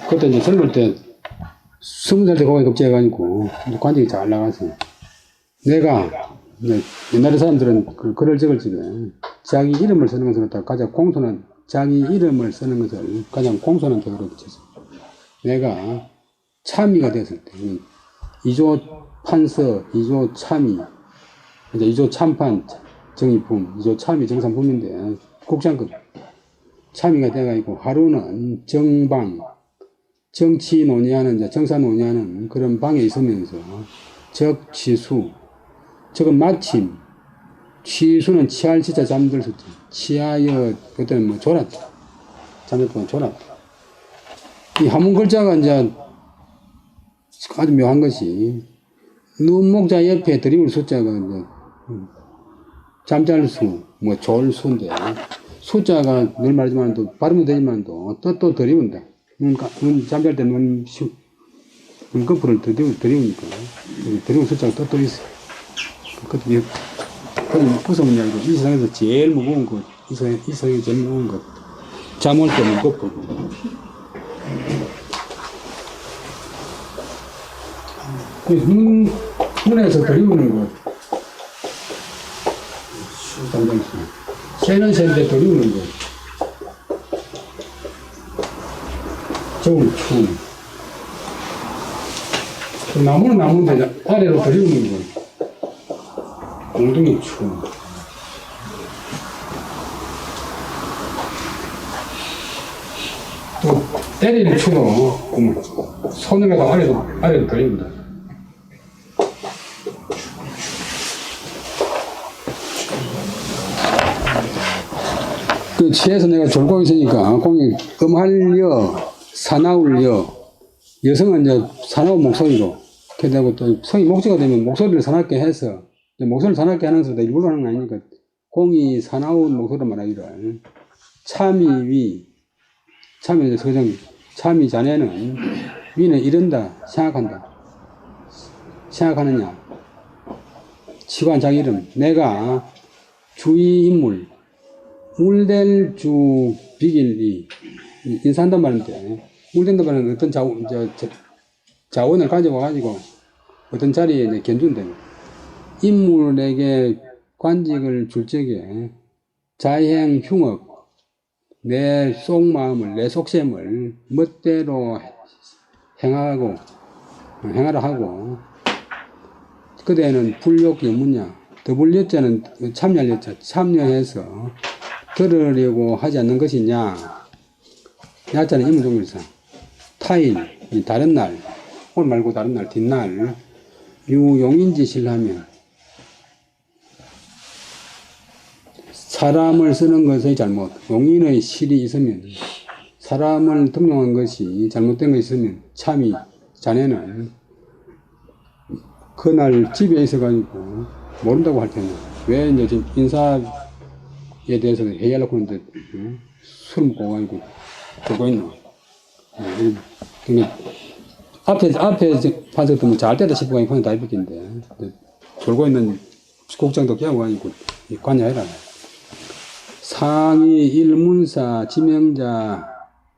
그때 이제 젊을 때 20살 때 거기 급제해가지고, 관직이 잘 나가서. 내가, 옛날에 사람들은 그 글을 적을 적에, 자기 이름을 쓰는 것을 가장 공손한, 자기 이름을 쓰는 것을 가장 공손한 격으로 붙였어. 내가 참의가 되었을 때, 이조 판서, 이조 참의, 이제 이조 참판, 정의품, 이조 참의, 정산품인데, 국장급 참의가 돼가지고, 하루는 정방, 정치 논의하는, 정사 논의하는 그런 방에 있으면서 적치수, 적은 마침, 취수는 취할 치자 잠들 수자. 취하여, 그때는 뭐 졸았다. 잠들 동안 졸았다. 이 한문 글자가 이제 아주 묘한 것이, 눈목자 옆에 드리울 숫자가 이제, 잠잘 수, 뭐 졸 수인데, 숫자가 늘 말하지만 또 발음도 되지만 또 드리운다. 눈 잠잘 때 눈 거풀을 드리우니까. 드리운 숫자가 또 있어. 그것도 무서운 이야기고, 이 세상에서 제일 무거운 것, 이 세상에서 제일 무거운 것. 잠 올 때 눈 거풀고. 눈에서 드리우는 것. 새는 새인데 드리우는 것. 겨울 추움. 나무는 나무인데 아래로 드리우는 것. 엉덩이 추움. 또 때리는 추도 손을 갖다 아래로 드리운다. 그 시에서 내가 졸고 있으니까 공이 음할여, 사나울여, 여성은 이제 사나운 목소리로 이렇게 되고 또 성이 목지가 되면 목소리를 사납게 해서 목소리를 사납게 하는 것도 일부러 하는 거 아니니까 공이 사나운 목소리로 말하기를 참이 이제 서정 참이 자네는 위는 이른다 생각하느냐 치관 자기 이름 내가 주의 인물 물될 주 비길이 인사한단 말인데 물된단 말은 어떤 자원을 가져와가지고 어떤 자리에 이제 견준다. 인물에게 관직을 줄 적에 자행 흉업 내 속마음을 내 속셈을 멋대로 행하라 하고 그대는 불욕 유무냐 더불여자는 참여할 여자 참여해서 들으려고 하지 않는 것이냐 야자는 임종일상 타일 다른 날 오늘 말고 다른 날 뒷날 유용인짓을 하면 사람을 쓰는 것의 잘못 용인의 실이 있으면 사람을 등용한 것이 잘못된 것이 있으면 참이 자네는 그날 집에 있어가지고 모른다고 할 텐데 왜 이제 지금 인사에 대해서 회의하려고 하는데 술 먹고 가지고 들고 있노. 앞에 판석도 잘 때다 싶어 가지고 다 입었긴데 졸고 있는 국장도 깨고 가지고 관여해라. 상위 일문사 지명자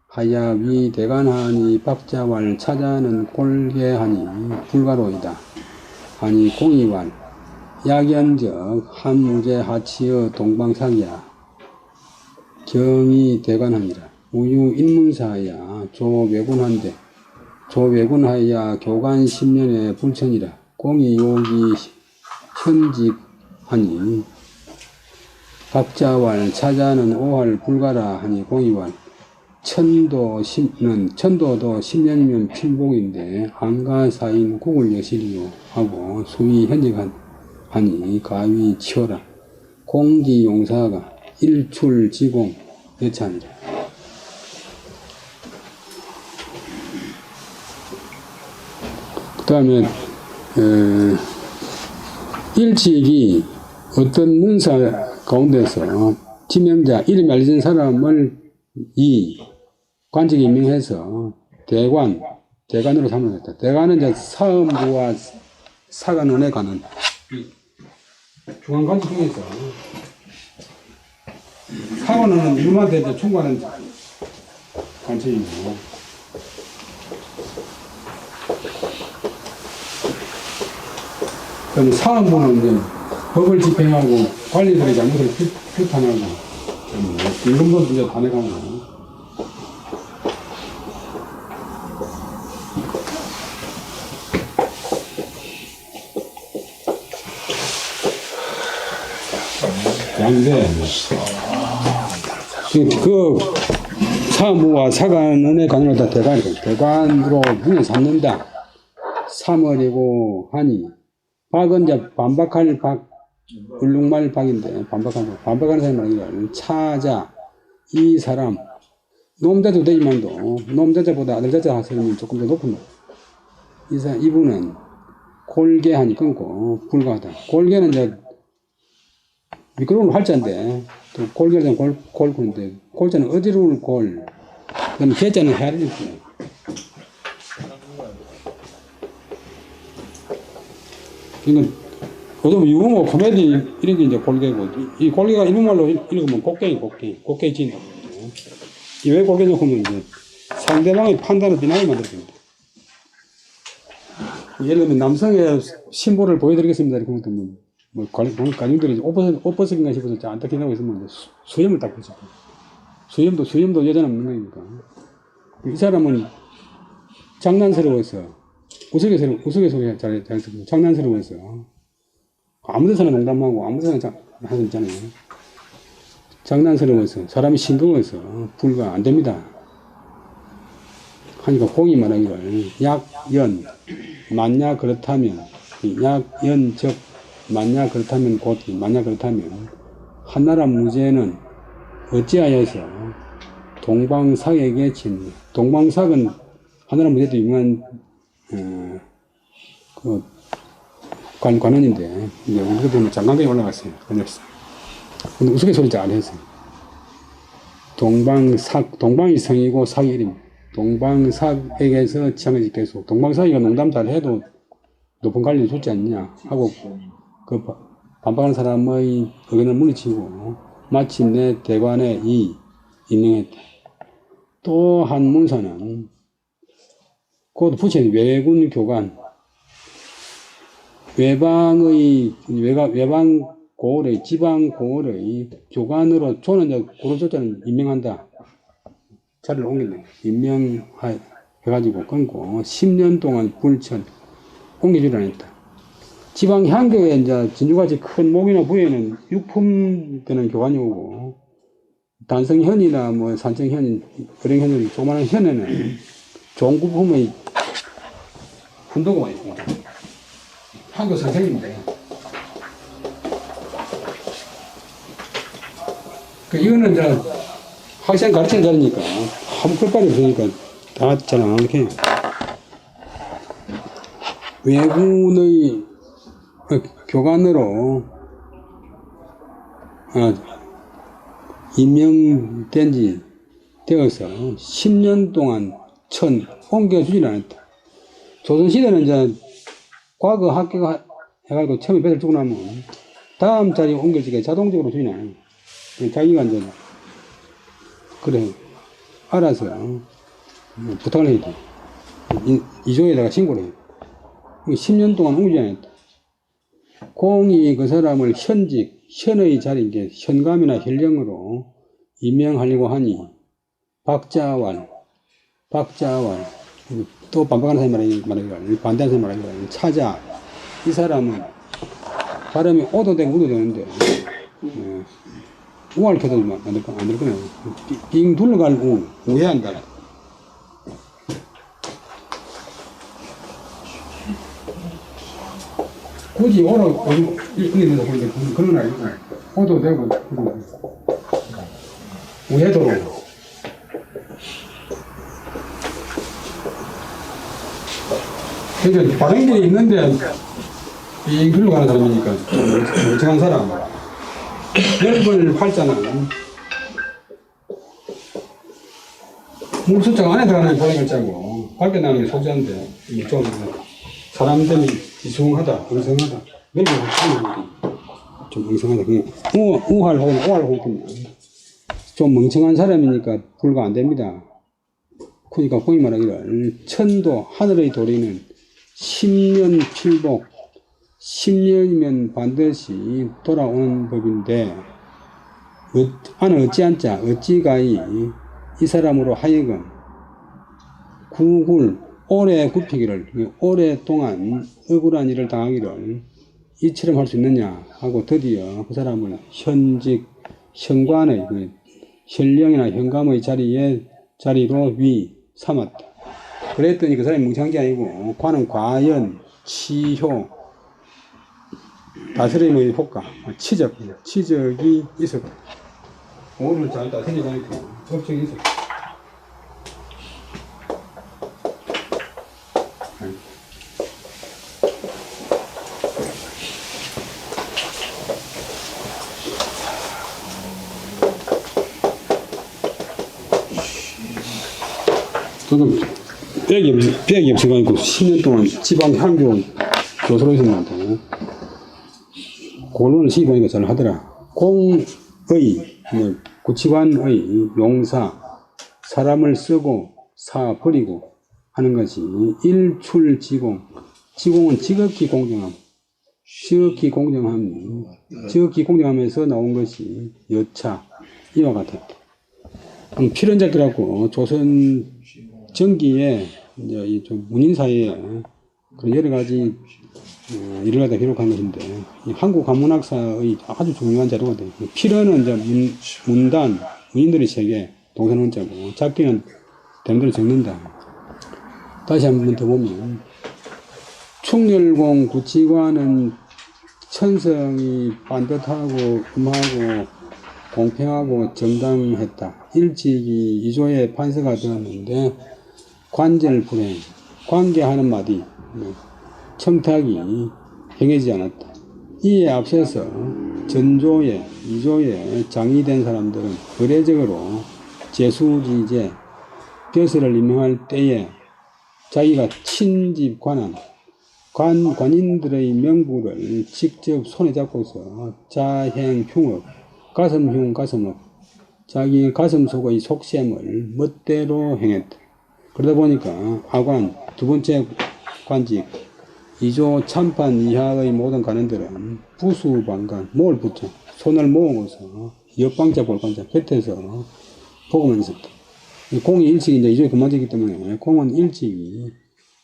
하야위 대간하니 박자왈 차자는 골개하니 불가로이다. 하니 공이왈 약연적 한무제 하치여 동방사기야 경이 대간하니라. 우유 일문사야 조외군한데 조외군하야 교관 10년의 불천이라. 공이 요기 현직하니 박자왈 차자는 5할 불가라 하니 공이왈 천도도 10년이면 필복인데 안가사인 국을 여실이요 하고 수위 현직하니 가위 치워라. 공기용사가 일출지공 여차니라. 그 다음에 일찍이 어떤 문사 가운데서 지명자 이름이 알려진 사람을 관직에 임명해서 대관으로 삼는다. 대관은 이제 사음부와 사관원에 가는 중앙관직 중에서 사관원은 이름한테 이제 총괄하는 관직이고 그럼 사음부는 이제 법을 집행하고 관리들의 잘못을批判하고 임금도 이제 단행하고 그런데 그 사무와 사관원의 관으로 다 대관으로 문을 삼는다. 3월이고 하니 박은 이제 반박할 박 울릉말박인데 반박하는 사람이 차자 이 사람 놈자도 되지만도 놈자자보다 아들자자 사람이 조금 더 높은 이분은 골개하니 끊고 불가하다. 골개는 이제 미끄러운 활자인데 또 골개는 골구인데 골자는 어지러울 골 그럼 개자는 해야 되겠죠. 그러니까 요즘 유머 코미디 이런 게 이제 골개고 이 골개가 일본말로 읽으면 곡괭이 지인다. 왜 골개냐 하면 이제 상대방의 판단을 비난을 만들어줍니다. 예를 들면 남성의 심보를 보여드리겠습니다. 그것도 뭐 가정들이 옷 벗은가 싶어서 안 딱 기나고 있으면 수염을 딱 붙여. 수염도 여자는 없는 거니까. 이 사람은 장난스러워서 우스갯소리 잘 쓰고 장난스러워서 아무 데서나 농담하고 아무 데서나 할 수 있잖아요. 장난스러워서 사람이 싱거워서 불가 안 됩니다. 하니까 공이 말하기를 약연 맞냐 그렇다면 약연적 맞냐 그렇다면 곧 맞냐 그렇다면 한나라 무제는 어찌하여서 동방삭에게 진 동방삭은 한나라 무제도 유명한 그 관원인데 이제 우리가 보면 장관까지 올라갔어요. 그랬어. 근데 우스갯소리 잘 했어요. 동방이 성이고 삭이 이름입니다. 동방삭에게서 지향을 지켜서 동방삭이가 농담 잘 해도 높은 관리를 주지 않냐 하고 그 반박하는 사람의 의견을 물리치고 마침내 대관에 임명했다. 또 한 문서는 그것도 붙인 외군 교관 외방 고을의 지방 고을의 교관으로 조는 고로조자는 임명한다. 자리를 옮기네. 임명해가지고 끊고 10년 동안 불천 옮겨주려 했다. 지방 향교에 이제 진주같이 큰 목이나 부에는 육품 되는 교관이 오고 단성현이나 뭐 산청현, 거령현은 조그마한 현에는 종구품의 훈도가 있고 향교 선생님인데 이거는 이제 학생 가르치는 자리니까 아무 글빨이 없으니까 다 잘 안 이렇게 외군의 교관으로 임명된 지 되어서 10년 동안 옮겨주진 않았다. 조선시대는 이제 과거 학교가 해가지고 처음에 배를 주고 나면 다음 자리에 옮겨지게 자동적으로 주진 않아요. 자기가 이제 그래 알아서 부탁을 해야 돼. 이조에다가 신고를 해요. 10년 동안 옮기지 않았다. 공이 그 사람을 현의 자리인 게 현감이나 현령으로 임명하려고 하니 박자왈 또 반박하는 사람이 말하기를 반대하는 사람이 말하기를 차자 이 사람은 발음이 오도 되고 우도 되는데 우할 켜도 안 될 거네요. 빙 둘러갈 우회한다. 굳이 오라고 읽는다 보니까 그런 거 아니고 오도 되고 우회도로 그러니까 발행길이 있는데 빙 둘러가는 사람이니까 좀 멀쩡한 사람 열벌 팔자는 물숫자가 안에 들어가는 게 발행글자고 밖에 나가는 게 속자인데 좀 사람들이 지숭하다, 엉성하다 넓은 좀 엉성하다 우할 혹은 오할 혹은 좀 멍청한 사람이니까 불가 안 됩니다. 그러니까 거기 말하기를 천도 하늘의 도리는 10년 필복 10년이면 반드시 돌아오는 법인데 아는 어찌한자 어찌가이 이 사람으로 하여금 오래 굽히기를 오랫동안 억울한 일을 당하기를 이처럼 할 수 있느냐 하고 드디어 그 사람을 현관의 현령이나 현감의 자리로 삼았다. 그랬더니 그 사람이 멍청한 게 아니고 관은 과연 치효 다스림의 효과, 치적이 있었다. 오를 잘 다스리니까 업적이 있었다. 저도 빽이 없어가지고 10년 동안 지방 향교 교수로 있었는데, 그걸로는 시보니까 잘 하더라. 공의, 구치관의 용사, 사람을 쓰고 사 버리고 하는 것이 일출지공. 지공은 지극히 공정함. 지극히 공정함에서 나온 것이 여차, 이와 같았다. 필연작이라고 조선 전기에 이제 이좀 문인사회에 그런 여러 가지 일을 갖다 기록한 것인데, 이 한국 한문학사의 아주 중요한 자료가 돼요. 필연은 이제 문단, 문인들의 세계, 동산원자고, 작기는 되는 대로 적는다. 다시 한 번 더 보면, 충렬공 구치관은 천성이 반듯하고 음하고 공평하고 정당했다. 일찍이 이조의 판서가 되었는데, 관절 불행, 관계하는 마디, 청탁이 행해지지 않았다. 이에 앞서서 전조에, 이조에 장이 된 사람들은 의례적으로 제수지제, 벼슬을 임명할 때에 자기가 친집 관인들의 명부를 직접 손에 잡고서 자행 흉업, 가슴 가슴업, 자기 가슴 속의 속셈을 멋대로 행했다. 그러다 보니까 아관, 두 번째 관직, 이조 참판 이하의 모든 관원들은 부수방관, 목을 붙여 손을 모으고서 옆방자 볼방자 곁에서 보고만 있었다. 공이 일찍 이제 이조에 그만두기 때문에 공은 일찍이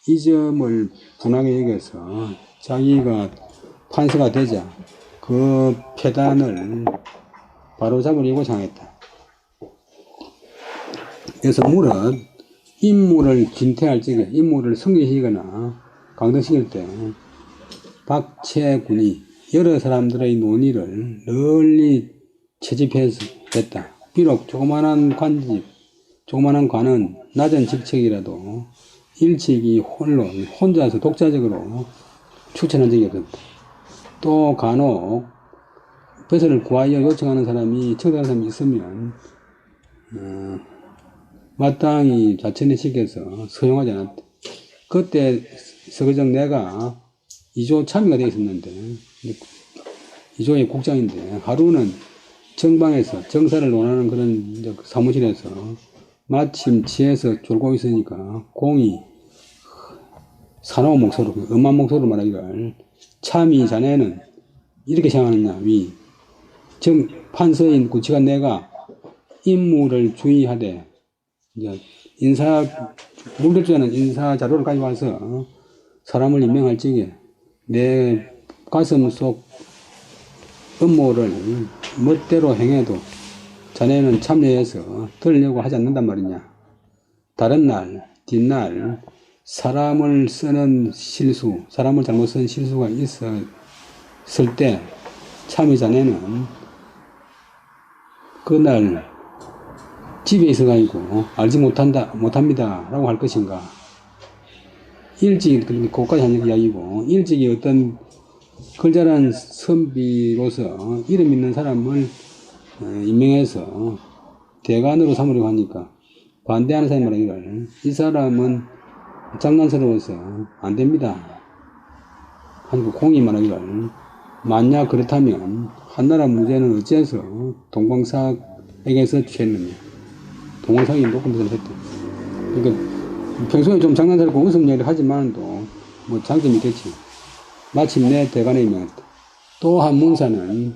이 점을 분하게 여겨서 자기가 판서가 되자 그 폐단을 바로잡으려고 장했다. 그래서 무릇 임무를 진퇴할 적에, 임무를 승리시키거나 강등시킬 때 박채군이 여러 사람들의 논의를 널리 채집해서 했다. 비록 조그마한 관은 낮은 직책이라도 일찍이 혼자서 독자적으로 추천한 적이 없었다. 또 간혹 벼슬을 구하여 요청하는 사람이, 청탁하는 사람이 있으면 마땅히 자천에 시켜서 서용하지 않았다. 그때 서거정 내가 이조 참의가 되어 있었는데, 이조의 국장인데, 하루는 정방에서 정사를 논하는 그런 사무실에서 마침 지에서 졸고 있으니까 공이 사나운 목소리로, 음한 목소리로 말하기를, 참의 자네는 이렇게 생각하느냐, 판서인 구치관 내가 임무를 주의하되, 이제 물결주자는 인사 자료를 가지고 와서 사람을 임명할 적에 내 가슴 속 음모를 멋대로 행해도 자네는 참여해서 들으려고 하지 않는단 말이냐. 다른 날, 뒷날 사람을 쓰는 실수, 사람을 잘못 쓴 실수가 있었을 때 참여 자네는 그날 집에 있어가지고 알지 못합니다 라고 할 것인가. 일찍, 그것까지 하는 이야기고, 일찍이 어떤 글자란 선비로서 이름 있는 사람을 임명해서 대관으로 삼으려고 하니까 반대하는 사람이 말하기를, 이 사람은 장난스러워서 안 됩니다 하니까 공이 말하기를, 만약 그렇다면 한나라 무죄는 어째서 동방사에게서 취했느냐. 동방사이 높은 데서 했다. 그러니까 평소에 좀 장난스럽고 웃음 이야기를 하지만도 뭐 장점이 있겠지. 마침내 대관에 임명했다. 또 한 문사는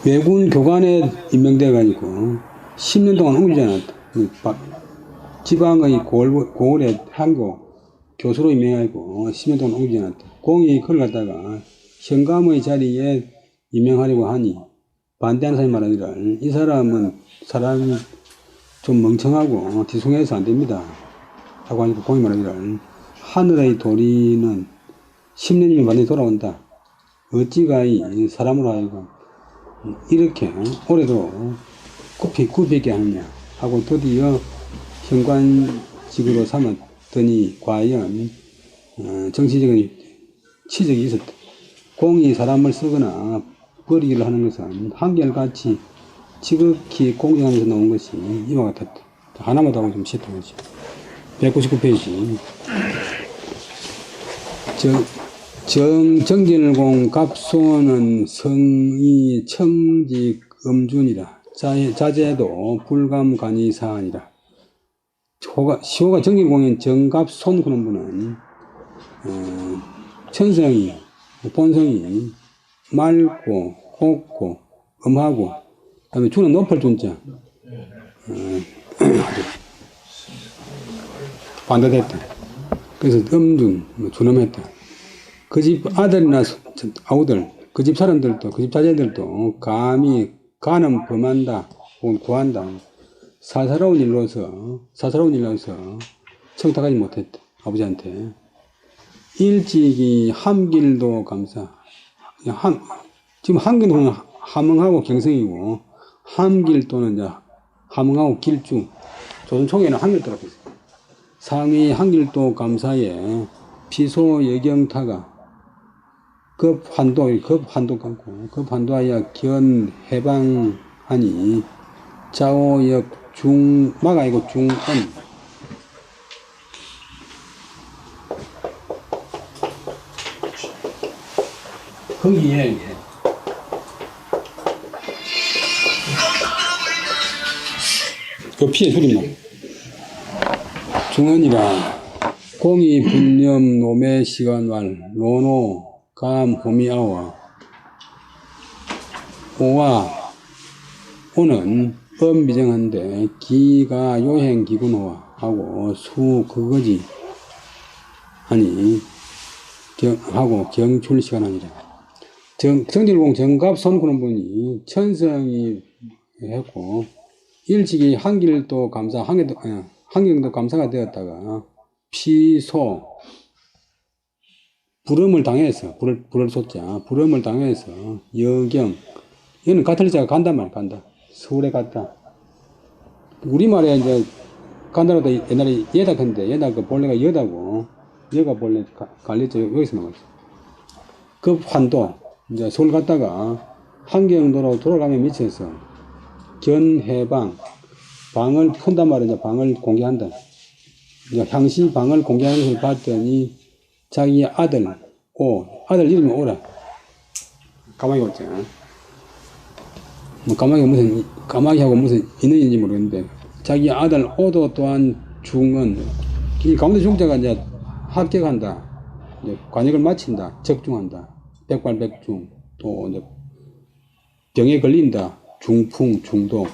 외군 교관에 임명돼 가지고 10년 동안 옮기지 않았다. 지방의 고을의 한국 교수로 임명하고 10년 동안 옮기지 않았다. 공이 그걸 갖다가 현감의 자리에 임명하려고 하니 반대하는 사람이 말하기를, 이 사람이 좀 멍청하고 뒤숭해서 안 됩니다 하고 하니까 공이 말하기를 하늘의 도리는 10년이면 완전히 돌아온다. 어찌가 이 사람으로 하여금 이렇게 오래도록 굽히게 하느냐 하고 드디어 현관직으로 삼았더니 과연 정치적인 치적이 있었다. 공이 사람을 쓰거나 버리기를 하는 것은 한결같이 지극히 공정하면서 나온 것이 이와 같았다. 하나만 더 하고 좀 시작해보죠. 199페이지. 정진공 갑소는 성이 청직 음준이라 자제도 불감간이 사하니라. 시호가 정진공인 정갑손 그런 분은 천성이 본성이 맑고 곱고 엄하고 그다음에 주는 높을 준자 반대됐다. 그래서 음준 준엄했다. 그 집 아들이나 아우들, 그 집 사람들도, 그 집 자제들도 감히 간은 범한다, 혹은 구한다. 사사로운 일로서 청탁하지 못했다. 아버지한테. 일찍이 함길도 감사. 지금 함길도는 함흥하고 경성이고, 함길도는 이제 함흥하고 길주. 조선 총에는 함길도라고 했어요. 상위 함길도 감사에 피소 여경타가 급환도 갖고, 급환도하여 견해방하니, 자오역 마가 아니고 중언. 거기에, 그 피해 소리나. 중언이라, 공이 분념 노매 시간왈, 노노, 감, 호미아와, 오와, 오는 엄비정한데, 기가 요행 기군호와, 하고, 수, 그거지, 하니, 하고, 경출 시간 아니라. 정질공 정갑 손구는 분이 천성이 했고, 일찍이 한길도 감사, 한경도 감사가 되었다가, 피소, 불엄을 당해서, 불을 쏟자, 불엄을 당해서, 여경, 얘는 가톨릭자가 간단 말, 간다. 서울에 갔다. 우리말에 이제, 간다라도 옛날에 예다 했는데, 예다 그 본래가 여다고, 여가 본래 갈렸죠. 여기서 나왔어. 그 환도, 이제 서울 갔다가, 한경도로 돌아가며 미쳐서, 견해방, 방을 푼단 말이야. 방을 공개한다. 이제 향시 방을 공개하는 것을 봤더니, 자기 아들 이름이 오라. 까마귀 왔잖아. 뭐 까마귀하고 무슨 인연인지 모르겠는데, 자기 아들 오도 또한 중은, 이 가운데 중자가 이제 합격한다. 이제 관역을 마친다. 적중한다. 백발백중. 또 이제 병에 걸린다. 중풍, 중독.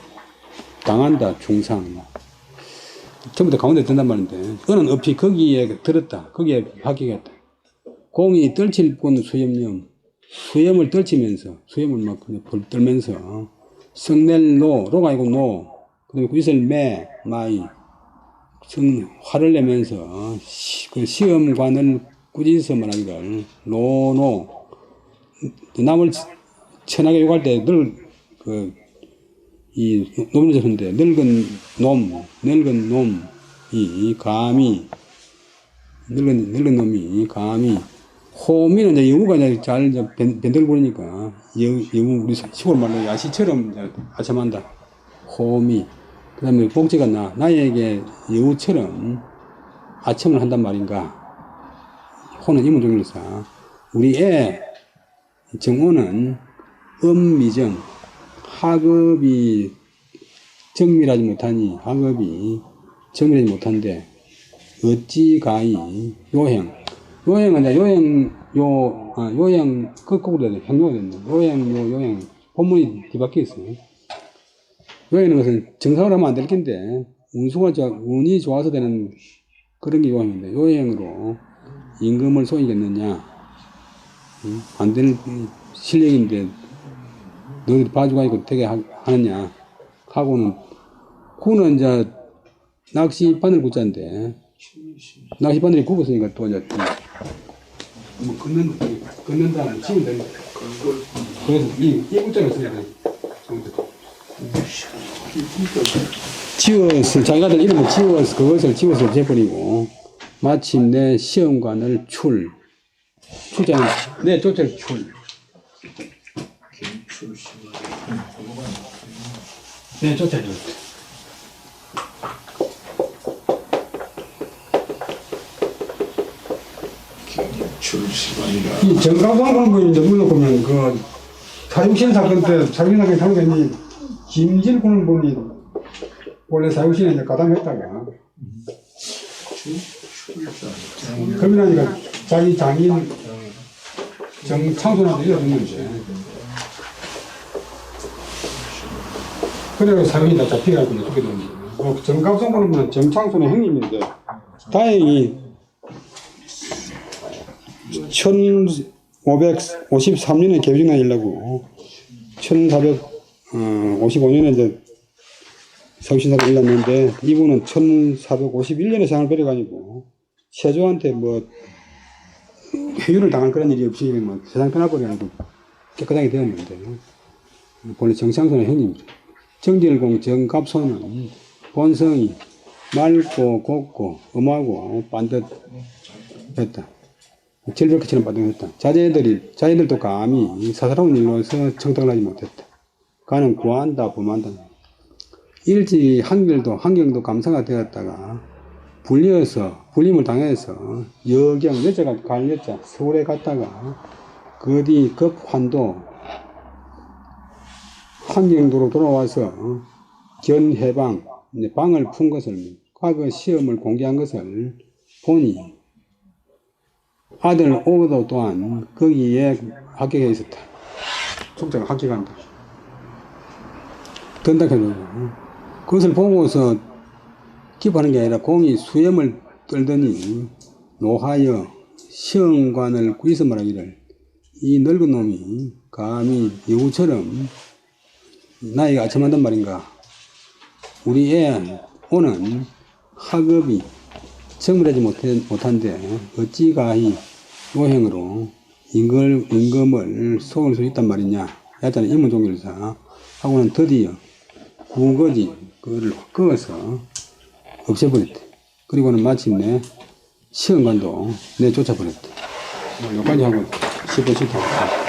당한다. 중상. 전부 다 가운데 든단 말인데, 너는 없이 거기에 들었다. 거기에 합격했다. 공이 떨칠 뿐 수염을 떨치면서, 수염을 막 떨면서, 성낼 로가 아니고 그 다음에 윗을 마이, 화를 내면서, 그 시험관을 꾸짖어서 말하기를, 남을 천하게 욕할 때 놈이 하는데, 늙은 놈이 감히, 늙은 놈이 감히, 호미는 이제 여우가 이제 잘 변덕을 부리니까, 여우, 우리 시골 말로 야시처럼 아첨한다. 호미. 그 다음에 복지가 나에게 여우처럼 아첨을 한단 말인가. 호는 이문종일사. 우리 애, 정호는 엄미정, 학업이 정밀하지 못한데, 어찌 가히 요행은 이제 요행, 거꾸로 돼야 돼. 행요가 됐네. 요행. 본문이 뒤바뀌어 있어요. 요행은 것은 정상으로 하면 안 될 텐데, 운이 좋아서 되는 그런 게 요행인데, 요행으로 임금을 속이겠느냐. 안 되는 실력인데, 너희들 봐주고 하니까 되게 하느냐. 하고는, 구는 이제 낚시 바늘 구자인데, 낚시바늘이 굽었으니까 또 이제 뭐 긋는다는 치면 되는 거야. 그래서 이 입구점을 써야 돼. 지워서 자기가들 이름을 지워서 그것을 지워서 재버리고 마침내 시험관을 출자는 내 조철 출. 네, 조철. 출시반이라. 이 정가광 군인데 물어보면 그 사육신 사건 때 사육신 사건이 상당히 김질 군분이 원래 사육신에 이제 가담했다가 그러니까 자기 장인 정창순한테 이어졌는데 그래서 사육이 다 잡혀가지고 죽게 된 거예요. 정갑성 군은 정창순의 형님인데 다행히 1553년에 개정난 일라고 1455년에 이제 사육신사가 일났는데 이분은 1451년에 상을 베려가지고 세조한테 뭐 회유를 당할 그런 일이 없이 뭐 세상 떠나버려가지고 깨끗하게 되었는데 본래 정창순의 형님이죠. 정질공 정갑소는 본성이 맑고 곱고 엄하고 반듯했다. 질벽처럼 반듯했다. 자제들도 감히 사사로운 일로서 청탁을 하지 못했다. 가는 구한다 범한다. 일찍이 환경도 감사가 되었다가 불림을 당해서 여자가 갈 여자 서울에 갔다가 그 뒤 급환도 환경도로 돌아와서 견해방 방을 푼 것을 과거 시험을 공개한 것을 보니 아들 오도 또한 거기에 합격해 있었다. 속자가 합격한다. 던닥해도 그것을 보고서 기뻐하는 게 아니라 공이 수염을 떨더니 노하여 시험관을 꾸이서 말하기를 이 늙은 놈이 감히 여우처럼 나이가 아첨한단 말인가. 우리 애 오는 학업이 정밀하지 못한데 어찌가히 노행으로 임금을 속을 수 있단 말이냐. 야자는 인문종일사 하고는 드디어 구거지 그거를 그어서 없애버렸대. 그리고는 마침내 시험관도 내쫓아버렸대. 여기까지 하고 10분 쉬다.